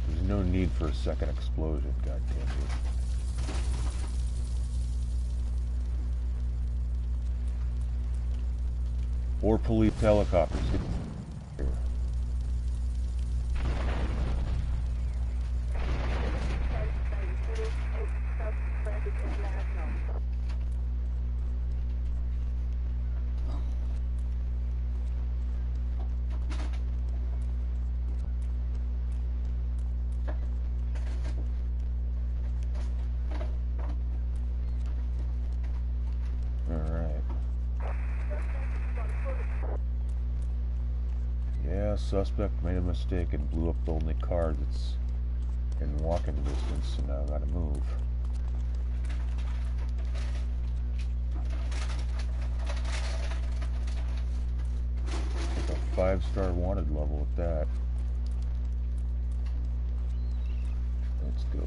There's no need for a second explosion, goddamn it. Or police helicopters. Here. Alright. Yeah, suspect made a mistake and blew up the only car that's in walking distance, so now I gotta move. Like a 5-star wanted level at that. Let's go.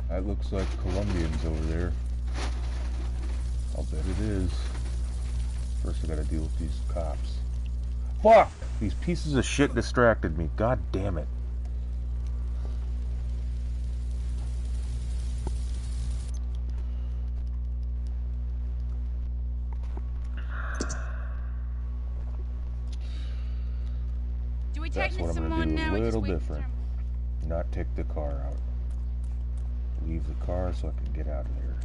That looks like Colombians over there. I'll bet it is. First I gotta deal with these cops. Fuck! These pieces of shit distracted me. God damn it. That's what I'm gonna do a little different. Not take the car out. Leave the car so I can get out of there.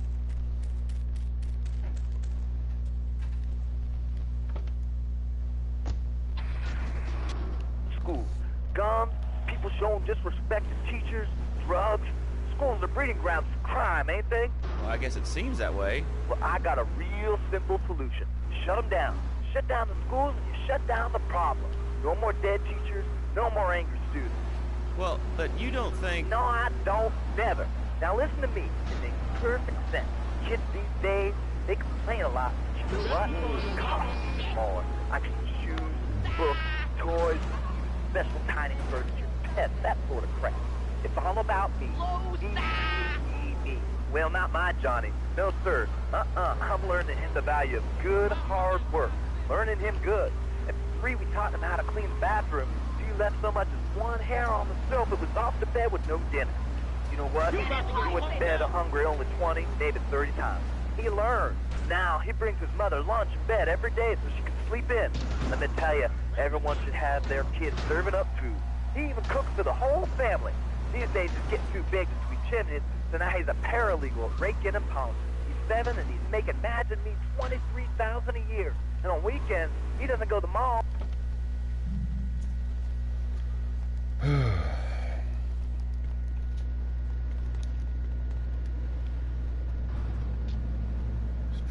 School. Guns, people showing disrespect to teachers, drugs. Schools are breeding grounds for crime, ain't they? Well, I guess it seems that way. Well, I got a real simple solution. Shut them down. Shut down the schools and you shut down the problem. No more dead teachers, no more angry students. Well, but you don't think... No, I don't. Never. Now listen to me. It makes perfect sense. Kids these days, they complain a lot. But you know what? Costs smaller. I can shoes, books, toys, special tiny furniture, pets, that sort of crap. It's all about me. Me. Well, not my Johnny. No, sir. I'm learning him the value of good, hard work. Learning him good. At 3, we taught him how to clean the bathroom. If you left so much as one hair on the soap, it was off to bed with no dinner. You know what? He went to bed hungry only 20, maybe 30 times. He learned. Now, he brings his mother lunch in bed every day so she can sleep in. Let me tell you, everyone should have their kids serving up food. He even cooks for the whole family. These days, he's getting too big to sweep chimneys, so now he's a paralegal at raking and pounding. He's 7 and he's making, imagine me, $23,000 a year. And on weekends, he doesn't go to the mall. Let's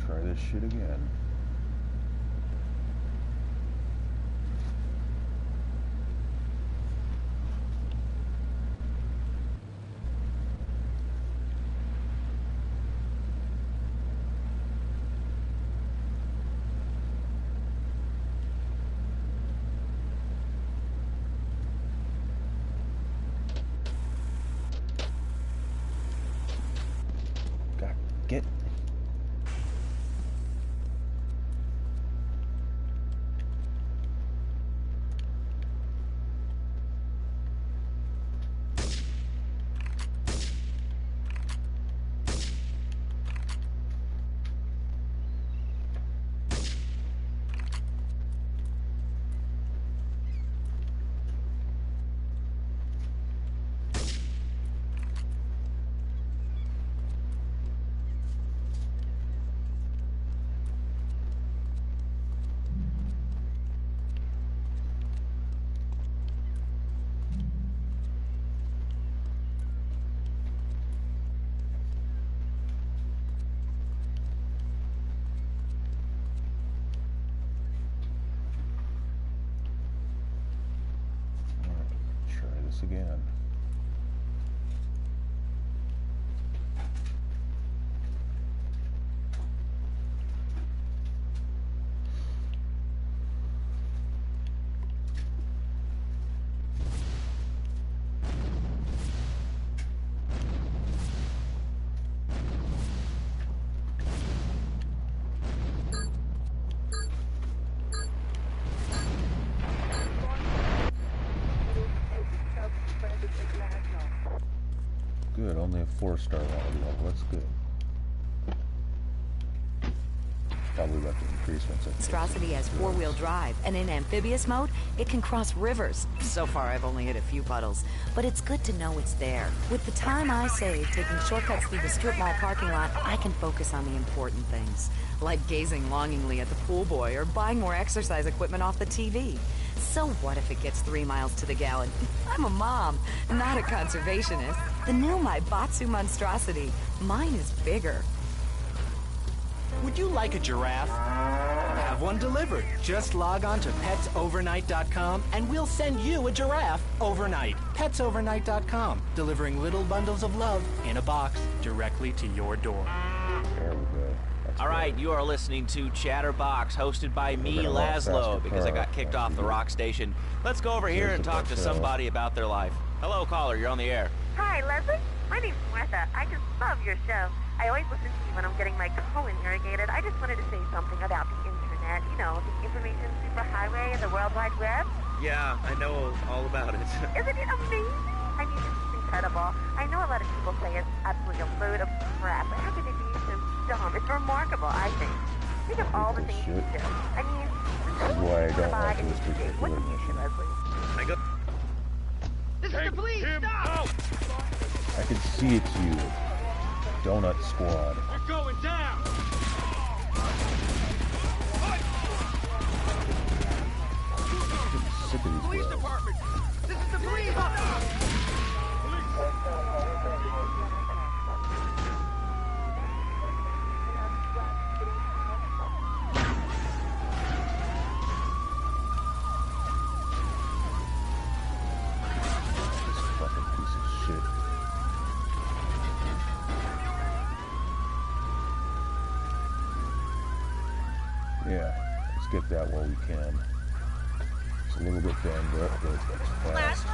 try this shit again. Get. Again. Good, only a 4-star level. That's good. Probably about to increase once I Monstrosity has 4-wheel drive, and in amphibious mode, it can cross rivers. So far, I've only hit a few puddles, but it's good to know it's there. With the time I save taking shortcuts through the strip mall parking lot, I can focus on the important things, like gazing longingly at the pool boy or buying more exercise equipment off the TV. So what if it gets 3 miles to the gallon? I'm a mom, not a conservationist. The new Maibatsu monstrosity. Mine is bigger. Would you like a giraffe? Have one delivered. Just log on to petsovernight.com and we'll send you a giraffe overnight. Petsovernight.com, delivering little bundles of love in a box directly to your door. There we go. All right, you are listening to Chatterbox, hosted by me, Laszlo, because I got kicked off the rock station. Let's go over here and talk to somebody about their life. Hello, caller, you're on the air. Hi, Leslie. My name's Martha. I just love your show. I always listen to you when I'm getting my colon irrigated. I just wanted to say something about the internet. You know, the information superhighway and the World Wide Web. Yeah, I know all about it. Isn't it amazing? I mean, it's incredible. I know a lot of people say it's absolutely a load of crap, but how could it be so dumb? It's remarkable, I think. Think of all the things you can do. I mean, this is why I don't like this particular what's the issue, Leslie? I go. This is the police! Stop! I can see it's you. Donut Squad. We're going down! I'm sick of these Police guys. department! This is the police! This fucking piece of shit. Yeah, let's get that while we can. It's a little bit banged up, but it's fast.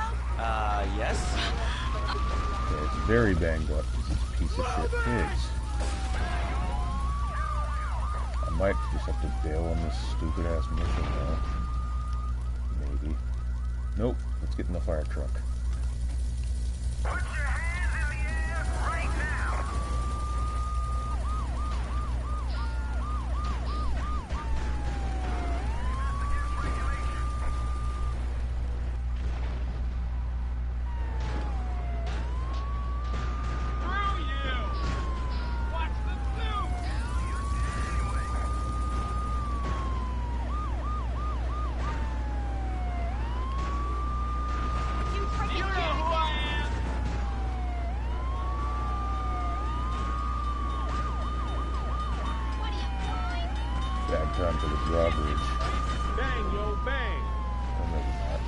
Yes? Yeah, it's very banged up because this piece of shit is. I might just have to bail on this stupid ass mission now. Maybe. Nope, let's get in the fire truck. Bad time for the drawbridge. Bang, yo, bang. Oh, maybe not.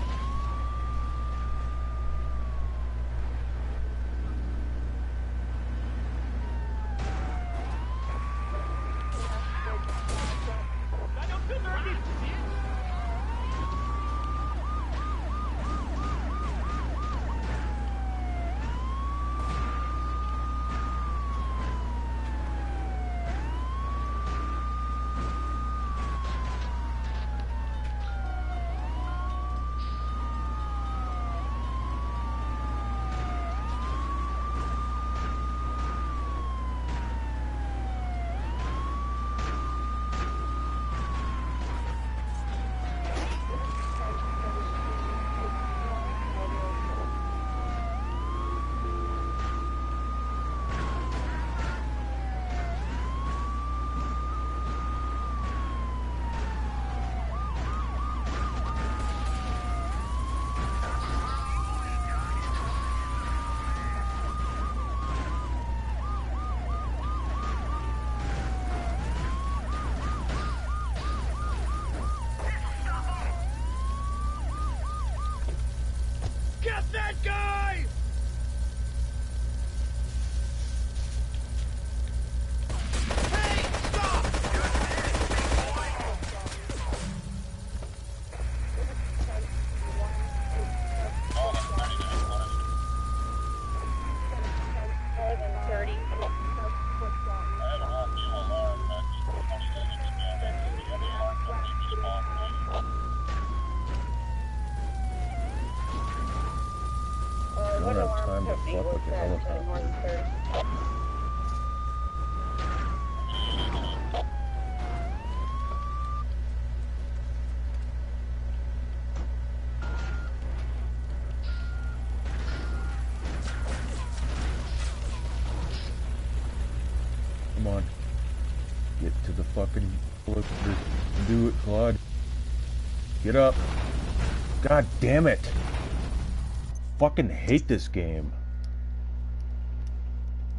Get that guy! Hey, stop! I don't have time to fuck with the helicopter. Come on. Get to the fucking helicopter. Do it, Claude. Get up. God damn it. Fucking hate this game.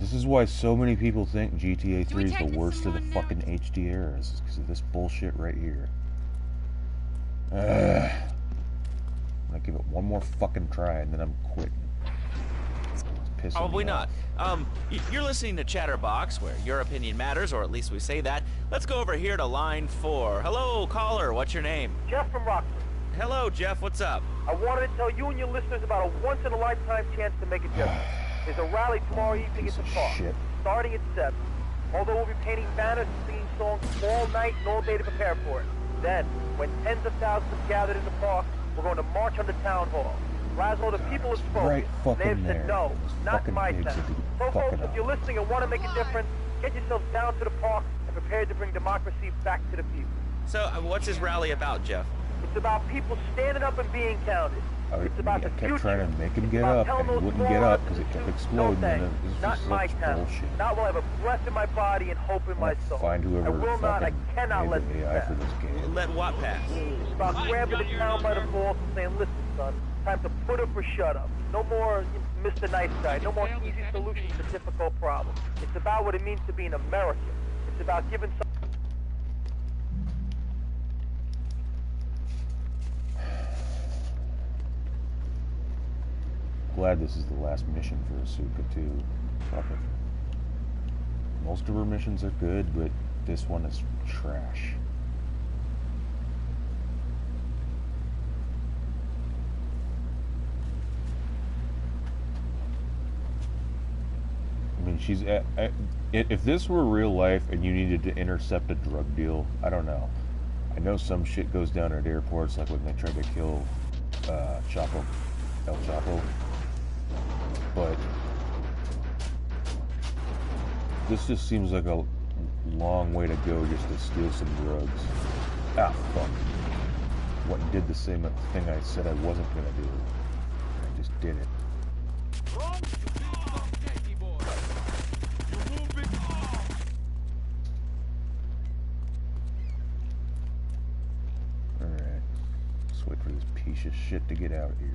This is why so many people think GTA 3 is the worst of the fucking HD eras. It's because of this bullshit right here. I'm gonna give it one more fucking try and then I'm quitting. It's pissing Probably me not. off. You're listening to Chatterbox, where your opinion matters, or at least we say that. Let's go over here to line 4. Hello, caller. What's your name? Jeff from Rockford. Hello, Jeff. What's up? I wanted to tell you and your listeners about a once-in-a-lifetime chance to make a difference. There's a rally tomorrow evening at the park, starting at 7. Although we'll be painting banners and singing songs all night and all day to prepare for it. Then, when tens of thousands have gathered in the park, we're going to march on the town hall. Laszlo, the people have spoken. Right fucking They've said no, not my town. So, folks, if you're listening and want to make a difference, get yourselves down to the park and prepare to bring democracy back to the people. So, what's this rally about, Jeff? It's about people standing up and being counted. It's about the kept future. trying to make him get up, and he wouldn't get up because it kept exploding. And it was Not just my such town. bullshit. Not while I have a breath in my body and hope in my soul. Find whoever I will not, I fucking cannot let made this the AI pass. for this game. Let what pass? It's about grabbing the town by the balls and saying, listen, son, time to put up or shut up. No more Mr. Nice Guy. No more easy solutions to difficult problems. It's about what it means to be an American. It's about giving some... Glad this is the last mission for Asuka too. Fuck it. Most of her missions are good, but this one is trash. I mean, she's if this were real life and you needed to intercept a drug deal, I don't know. I know some shit goes down at airports, like when they tried to kill El Chapo. But this just seems like a long way to go just to steal some drugs. Ah, fuck. What did the same thing I said I wasn't gonna do. I just did it. Alright. Let's wait for this piece of shit to get out here.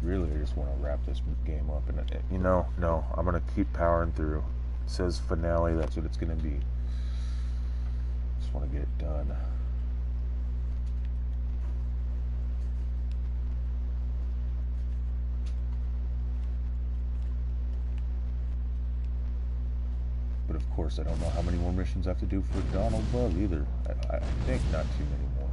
Really, I just want to wrap this game up, and you know, no, I'm gonna keep powering through. It says finale, that's what it's gonna be. Just want to get it done. But of course, I don't know how many more missions I have to do for Donald Bug either. I think not too many more.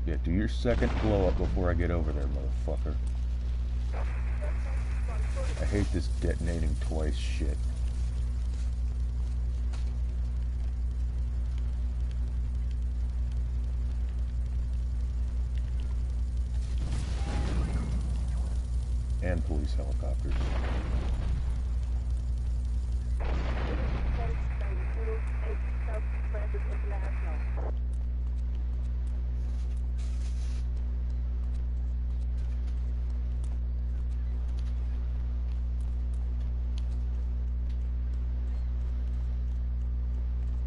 Yeah, do your second blow up before I get over there, motherfucker. I hate this detonating twice shit. And police helicopters.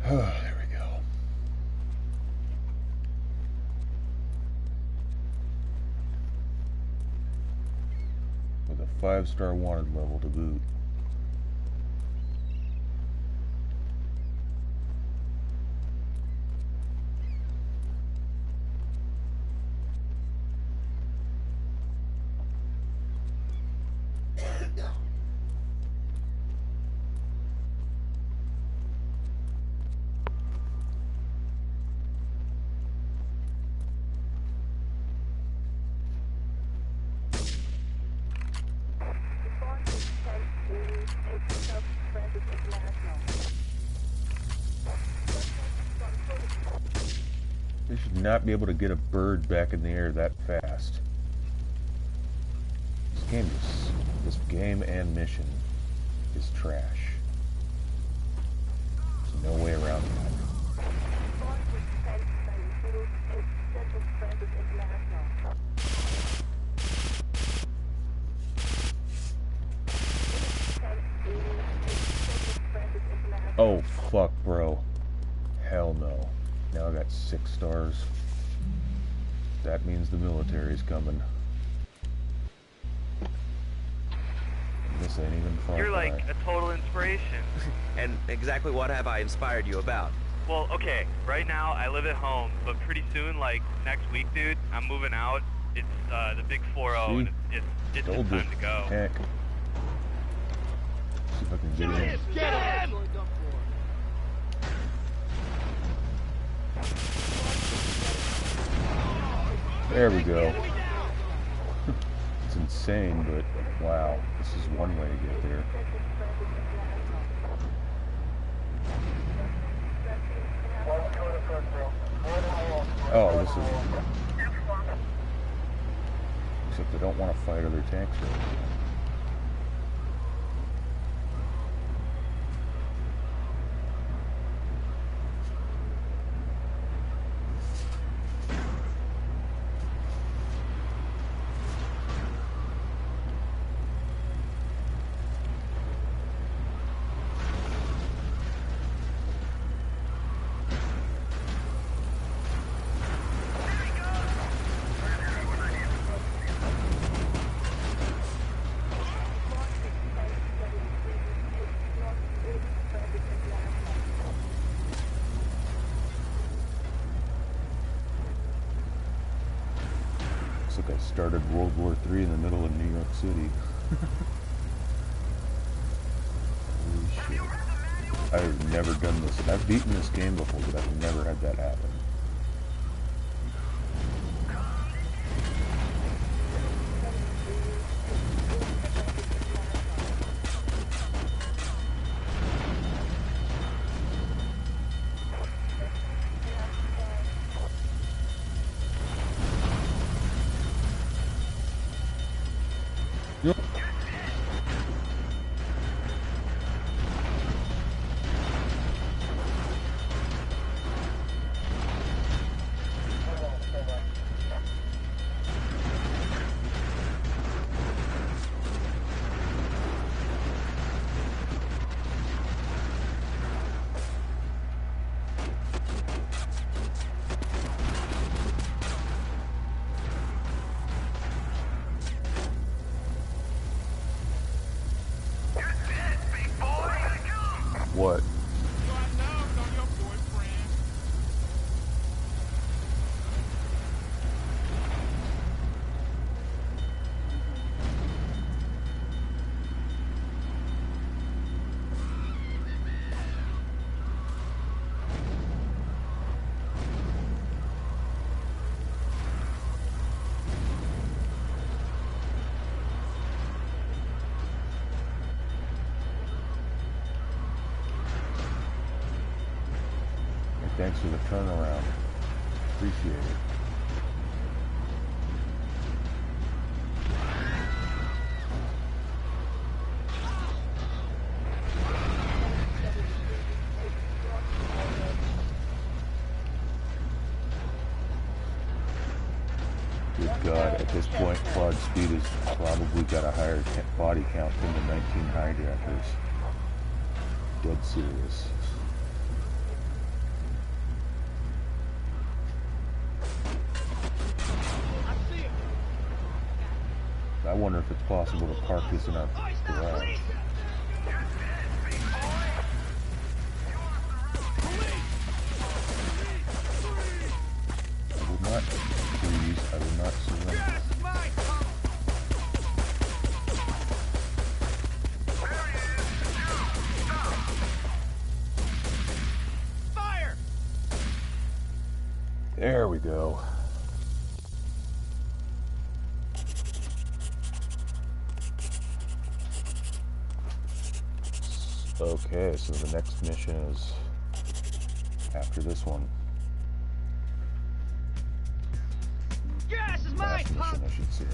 There we go. With a 5-star wanted level to boot. They should not be able to get a bird back in the air that fast. This game and mission is trash. There's no way around that. Oh, fuck, bro. Hell no. Now I got 6 stars. That means the military's coming. This ain't even fun. You're like a total inspiration. And exactly what have I inspired you about? Well, okay, right now I live at home, but pretty soon, like next week, dude, I'm moving out. It's the big 4-0, and it's just time to go. Heck. See if I can get in. Get him! There we go. It's insane, but wow, this is one way to get there. Oh, this is... Except they don't want to fight other tanks right now. Looks like I started World War III in the middle of New York City. Holy shit. I've never done this. And I've beaten this game before, but I've never had that happen. Yep. What? Thanks for the turnaround. Appreciate it. Good God, at this point, Claude Speed has probably got a higher body count than the 19 hijackers. Dead serious. I wonder if it's possible to park this in our garage. I will not freeze. I will not surrender. Fire! There we go. Okay, so the next mission is after this one. Gas is mine, Last mission, I should say.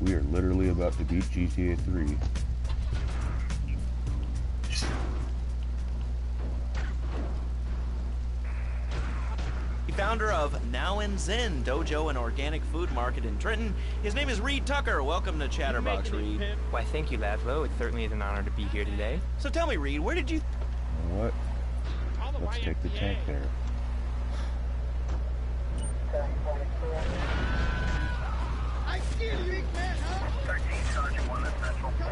We are literally about to beat GTA 3. Founder of Now and Zen Dojo and Organic Food Market in Trenton. His name is Reed Tucker. Welcome to Chatterbox, Reed. Why, thank you, Laszlo. It certainly is an honor to be here today. So tell me, Reed, where did you... You know what? Let's take the tank there. I see you, big man, huh? 13 Sergeant 1, that's Central.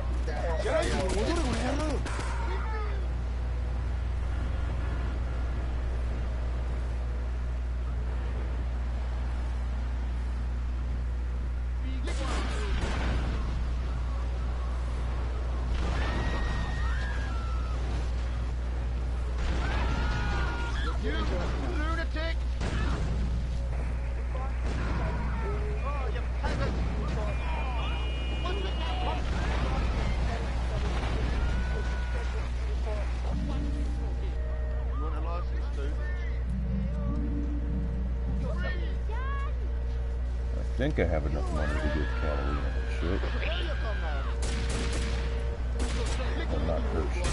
I think I have enough money to get Catalina and shit. I'm not cursed.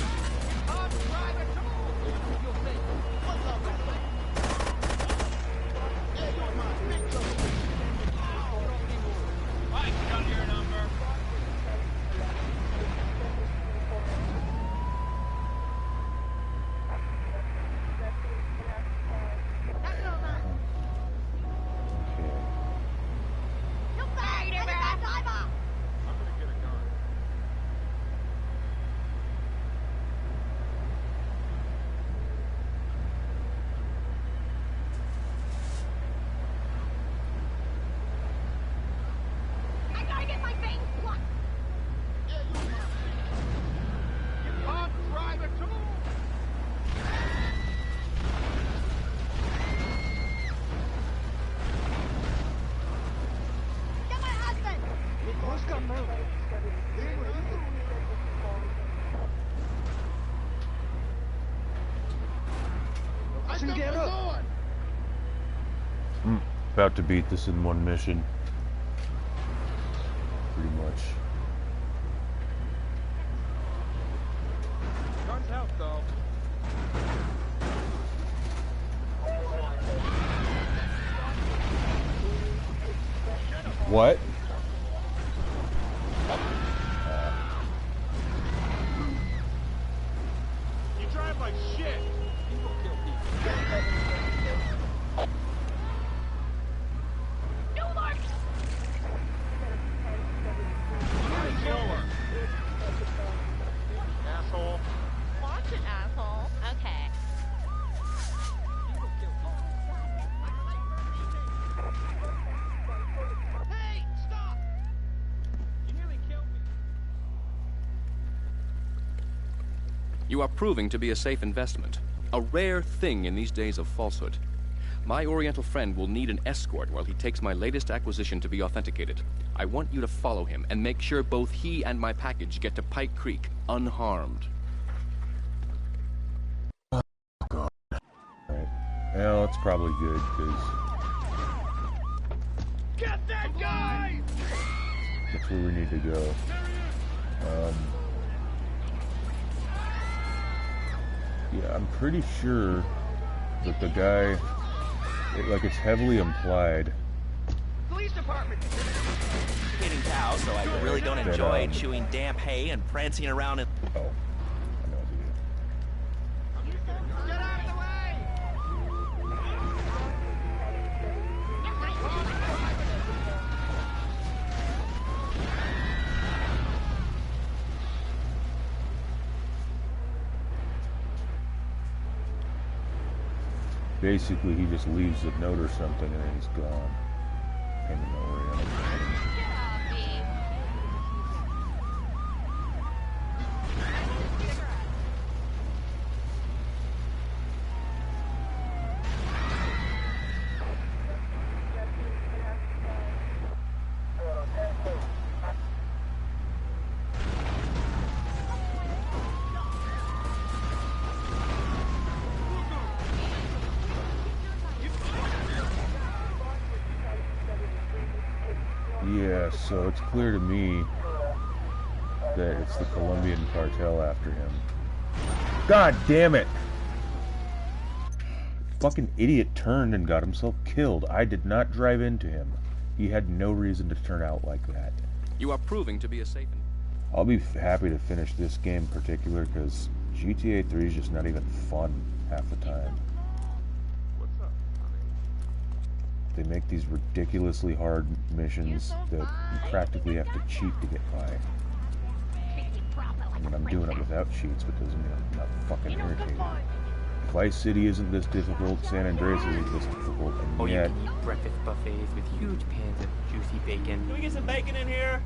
About to beat this in one mission. Pretty much. Guns out, though. What? You drive like shit. People kill people. Asshole. Watch it, asshole. Okay. Hey, stop! You nearly killed me. You are proving to be a safe investment. A rare thing in these days of falsehood. My Oriental friend will need an escort while he takes my latest acquisition to be authenticated. I want you to follow him and make sure both he and my package get to Pike Creek unharmed. Oh, God. Alright. Well, it's probably good, because... Get that guy! That's where we need to go. Yeah, I'm pretty sure that the guy... it's heavily implied. Police department. Eating cow, so I really don't enjoy chewing damp hay and prancing around in... Oh. I know the Get out of the way! Basically, he just leaves a note or something and then he's gone. I don't know where he is. Yeah, so it's clear to me that it's the Colombian cartel after him. God damn it! Fucking idiot turned and got himself killed. I did not drive into him. He had no reason to turn out like that. You are proving to be a safe... I'll be happy to finish this game in particular because GTA 3 is just not even fun half the time. They make these ridiculously hard missions that you practically have to cheat to get by. I mean, I'm doing it without cheats, but doesn't mean I'm not fucking irritated. Vice City isn't this difficult, San Andreas isn't this difficult, and yet... You can eat breakfast buffets with huge pans of juicy bacon. Can we get some bacon in here?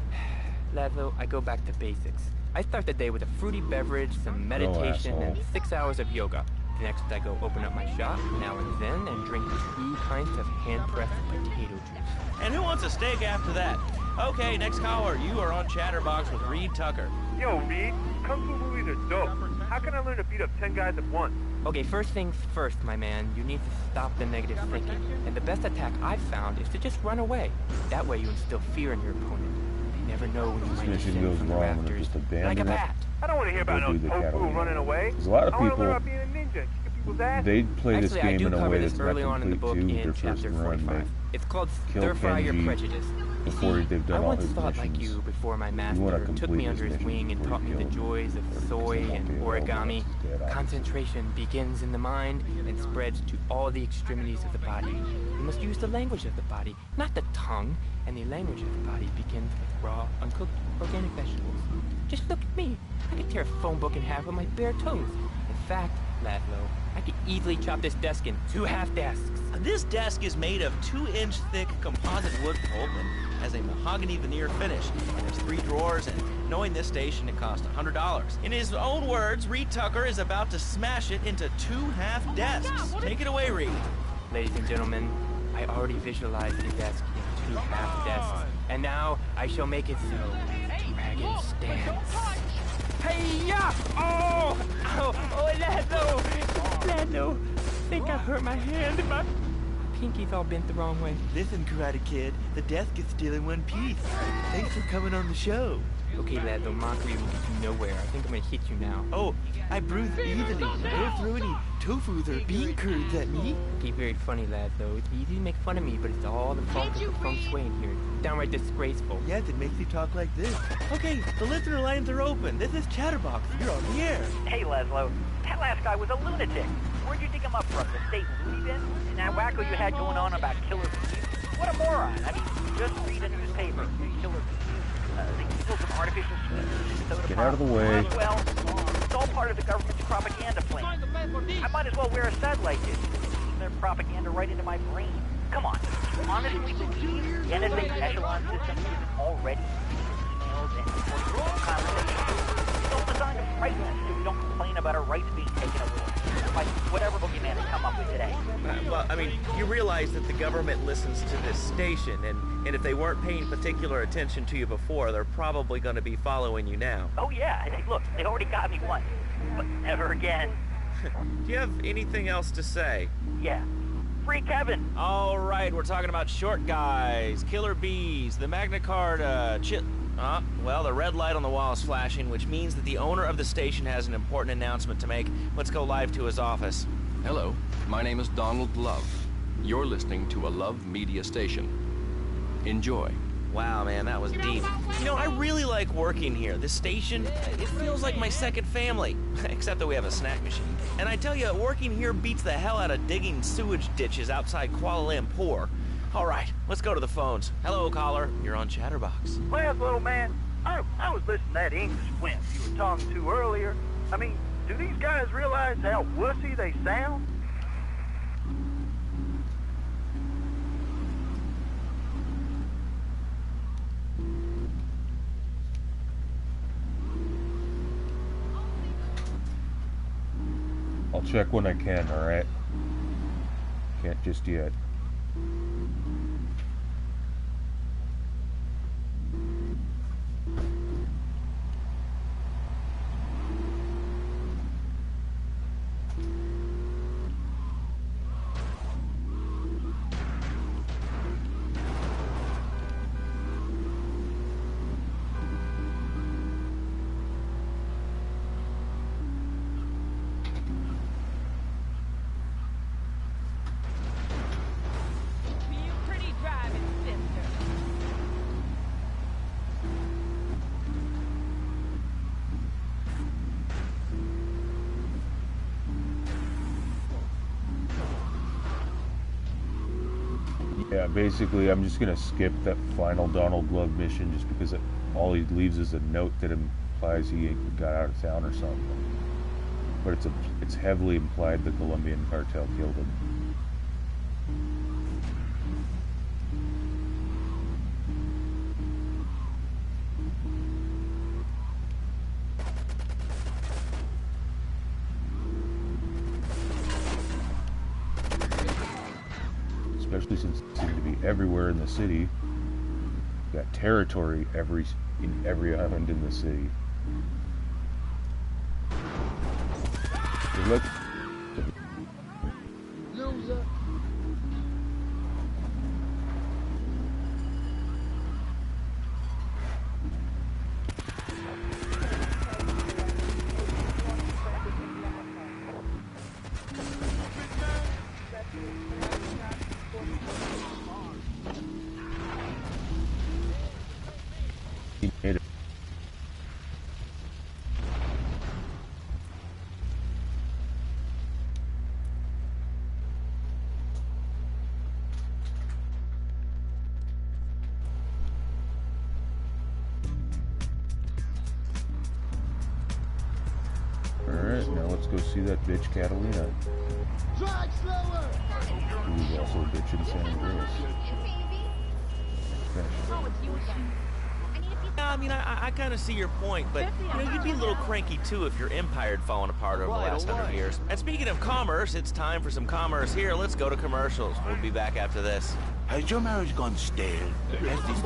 Laszlo, I go back to basics. I start the day with a fruity beverage, some meditation, and 6 hours of yoga. Next, I go open up my shop, now and then, and drink 2 pints of hand-pressed potato juice. And who wants a steak after that? Okay, next caller, you are on Chatterbox with Reed Tucker. Yo, Reed, Kung Fu movies are dope. How can I learn to beat up 10 guys at once? Okay, first things first, my man. You need to stop the negative thinking. And the best attack I've found is to just run away. That way you instill fear in your opponent. They never know when you might descend from the rafters. Like a bat. I don't want to hear about no tofu running away. There's a lot of I want to people... learn about being a ninja, kicking people's ass. They play this Actually, game in a way that's not early on in the book complete too. in Their first chapter run, 45. It's called Stir Fry Your Prejudice. Before they've done I all once his thought missions. like you before my You master wanna took complete me his under his mission wing and before taught you me the kill him. joys of soy and origami. Concentration begins in the mind and spreads to all the extremities of the body. You must use the language of the body, not the tongue. And the language of the body begins with raw, uncooked, organic vegetables. Just look at me. I could tear a phone book in half with my bare toes. In fact, Laszlo, I could easily chop this desk in 2 half desks. This desk is made of 2-inch thick composite wood pulp and has a mahogany veneer finish. It has 3 drawers, and knowing this station, it cost $100. In his own words, Reed Tucker is about to smash it into 2 half desks. Take it away, Reed. Ladies and gentlemen, I already visualized the desk in 2 half desks, and now I shall make it so. Dragon stance. Hey-ya! Oh! Laszlo! Laszlo! I think I hurt my hand and my pinky's all bent the wrong way. Listen, Karate Kid, the desk is still in one piece. Thanks for coming on the show. Okay, Laszlo, mockery will get you nowhere. I think I'm gonna hit you now. Oh, I bruise easily. Don't throw any tofus or bean curds at me. Okay, very funny, Laszlo. It's easy to make fun of me, but it's all the fault of the feng shui in here. It's downright disgraceful. Yes, it makes you talk like this. Okay, the listener lines are open. This is Chatterbox. You're on the air. Hey, Laszlo. That last guy was a lunatic. Where'd you dig him up from? The state loony bin? And that wacko you had going on about killer bees? What a moron. I mean, just read a newspaper. Killer bees. They steal some artificial sweeteners. Get out of the way. Well, it's all part of the government's propaganda plan. I might as well wear a satellite dish. Feeding their propaganda right into my brain. Come on. Honestly, believe the NSA echelon system isn't already emails and recording conversations. It's all designed to frighten us so we don't complain about our rights being taken away. Like whatever boogeyman they come up with today. Well, I mean, you realize that the government listens to this station, and if they weren't paying particular attention to you before, they're probably going to be following you now. Oh yeah, hey, look, they already got me once, but never again. Do you have anything else to say? Yeah. Free Kevin! All right, we're talking about short guys, killer bees, the Magna Carta, well, the red light on the wall is flashing, which means that the owner of the station has an important announcement to make. Let's go live to his office. Hello, my name is Donald Love. You're listening to a Love Media station. Enjoy. Wow, man, that was deep. You know, I really like working here. This station, it feels like my second family. Except that we have a snack machine. And I tell you, working here beats the hell out of digging sewage ditches outside Kuala Lumpur. All right, let's go to the phones. Hello, caller. You're on Chatterbox. Well, little man, I was listening to that English wimp you were talking to earlier. I mean, do these guys realize how wussy they sound? I'll check when I can, alright? Can't just yet. Yeah, basically, I'm just gonna skip that final Donald Glove mission just because all he leaves is a note that implies he got out of town or something. But it's heavily implied the Colombian cartel killed him. Especially since it seemed to be everywhere in the city. Got territory in every island in the city. Look. Loser. He made it. Alright, now let's go see that bitch Catalina. Drag slower. Who's also a bitch in San Andreas. Yeah, I mean, I kind of see your point, but you'd be a little cranky too if your empire had fallen apart over the last 100 years. And speaking of commerce, it's time for some commerce here. Let's go to commercials. We'll be back after this. Has your marriage gone stale? Has this...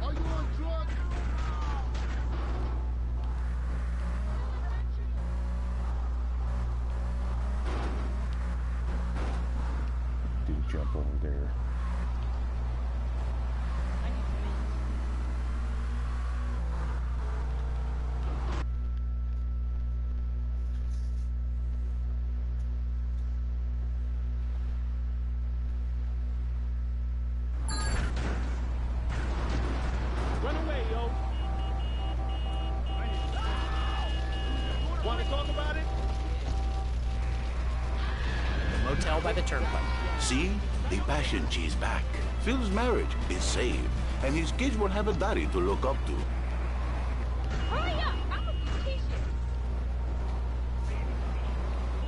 Are you on drugs? Dude, jump over there. Run away, yo. Want to talk about it? Motel by the turnpike. See? The passion is back. Phil's marriage is saved, and his kids will have a daddy to look up to. Hurry up! I'm a beautician.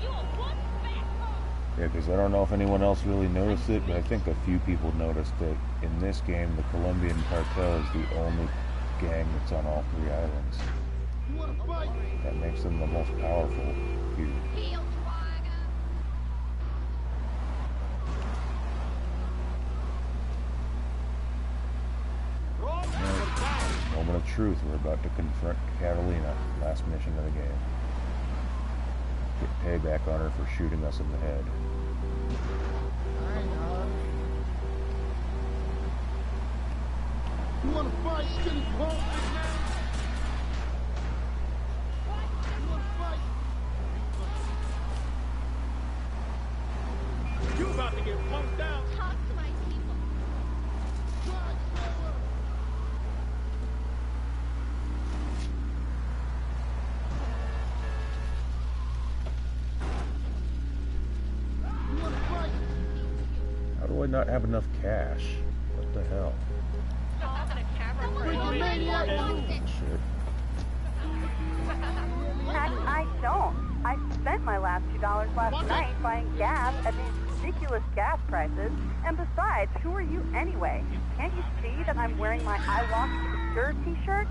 You a one fat. Yeah, because I don't know if anyone else really noticed it, but I think a few people noticed that in this game, the Colombian cartel is the only gang that's on all 3 islands. You wanna fight? That makes them the most powerful here. Moment of truth, we're about to confront Catalina, last mission of the game. Get payback on her for shooting us in the head. You wanna fight, skinny punk? You wanna fight? You about to get punked out. Talk to my people. Drag slower. You wanna fight? How do I not have enough cash? What the hell? Bring your maniac on. Shit. I don't. I spent my last $2 last night buying gas at these ridiculous gas prices. And besides, who are you anyway? Can't you see that I'm wearing my I Walk Stir t-shirt?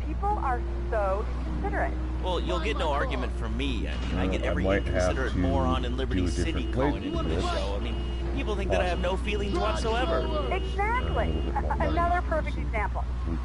People are so inconsiderate. Well, you'll get no argument from me. I mean, I get every might have inconsiderate to moron in Liberty do a City different calling into playthrough this for this. show. I mean, people think that I have no feelings whatsoever. Exactly. Another perfect example.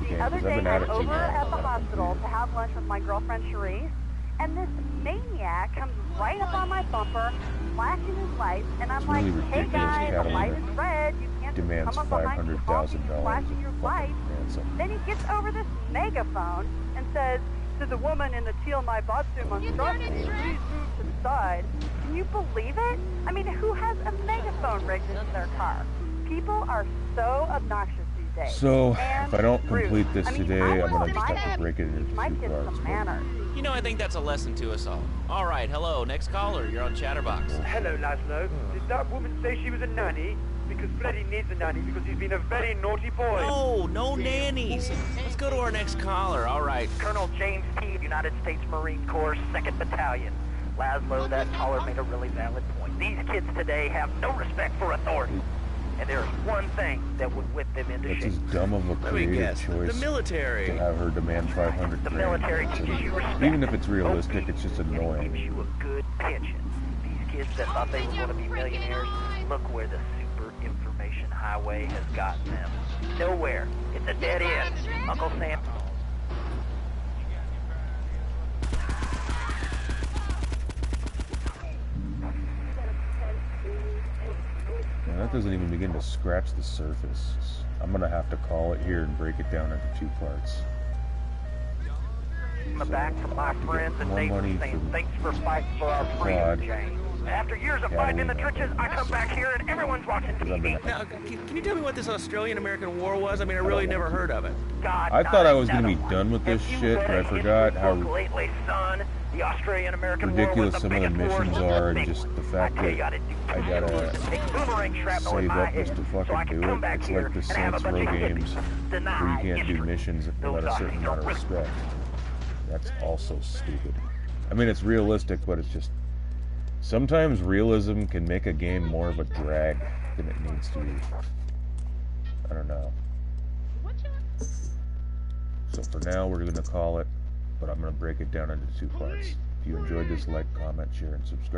The other day, I'm over at the hospital to have lunch with my girlfriend Cherise, and this maniac comes right up on my bumper, flashing his lights, and I'm like, really hey ridiculous. guys, the Catalina light is red, you can't just demands come up behind me honking and $500,000 flashing your lights. ransom. Then he gets over this megaphone and says, to the woman in the teal my bathroom monstrosity, please move to the side. Can you believe it? I mean, who has a megaphone rigged into their car? People are so obnoxious these day. So, And if I don't rude. complete this I mean, today, I I'm want gonna just my have to break it into might 2 get parts. some manners. You know, I think that's a lesson to us all. All right, hello, next caller. You're on Chatterbox. Hello, Laszlo. Did that woman say she was a nanny? Because Freddy needs a nanny because he's been a very naughty boy. No, no nannies. Let's go to our next caller. All right. Colonel James T., United States Marine Corps, 2nd Battalion. Laszlo, that caller made a really valid point. These kids today have no respect for authority. And there's one thing that would whip them into That's shape. as dumb of a Let me creative guess. choice The military. to have her demand 500 The grand. military teaches you respect. Even if it's realistic, it's just And it gives annoying. you a good pension. These kids that thought they were going to be millionaires, look where the super information highway has gotten them. Nowhere. It's a dead end. Uncle Sam. Now, that doesn't even begin to scratch the surface. I'm gonna have to call it here and break it down into 2 parts. I'm back from my friends and more money neighbors saying for thanks for fighting for our fraud. freedom, James. After years of fighting in the trenches, I come back here and everyone's watching TV. Now, can you tell me what this Australian-American War was? I mean, I really never heard of it. I thought I was gonna be done with this shit, but I forgot how Lately, son, the Australian-American War was ridiculous the some of the biggest war missions since the are, and big just one. the fact I tell that you, I did I gotta take boomerang shrapnel in save my up just head to so I fucking can do come it. back It's here like the and have a Saints bunch Row of games hippies where deny you can't do history. missions without a certain amount of respect. That's also stupid. I mean, it's realistic, but it's just... Sometimes realism can make a game more of a drag than it needs to be. I don't know. So for now, we're going to call it, but I'm going to break it down into 2 parts. If you enjoyed this, like, comment, share, and subscribe.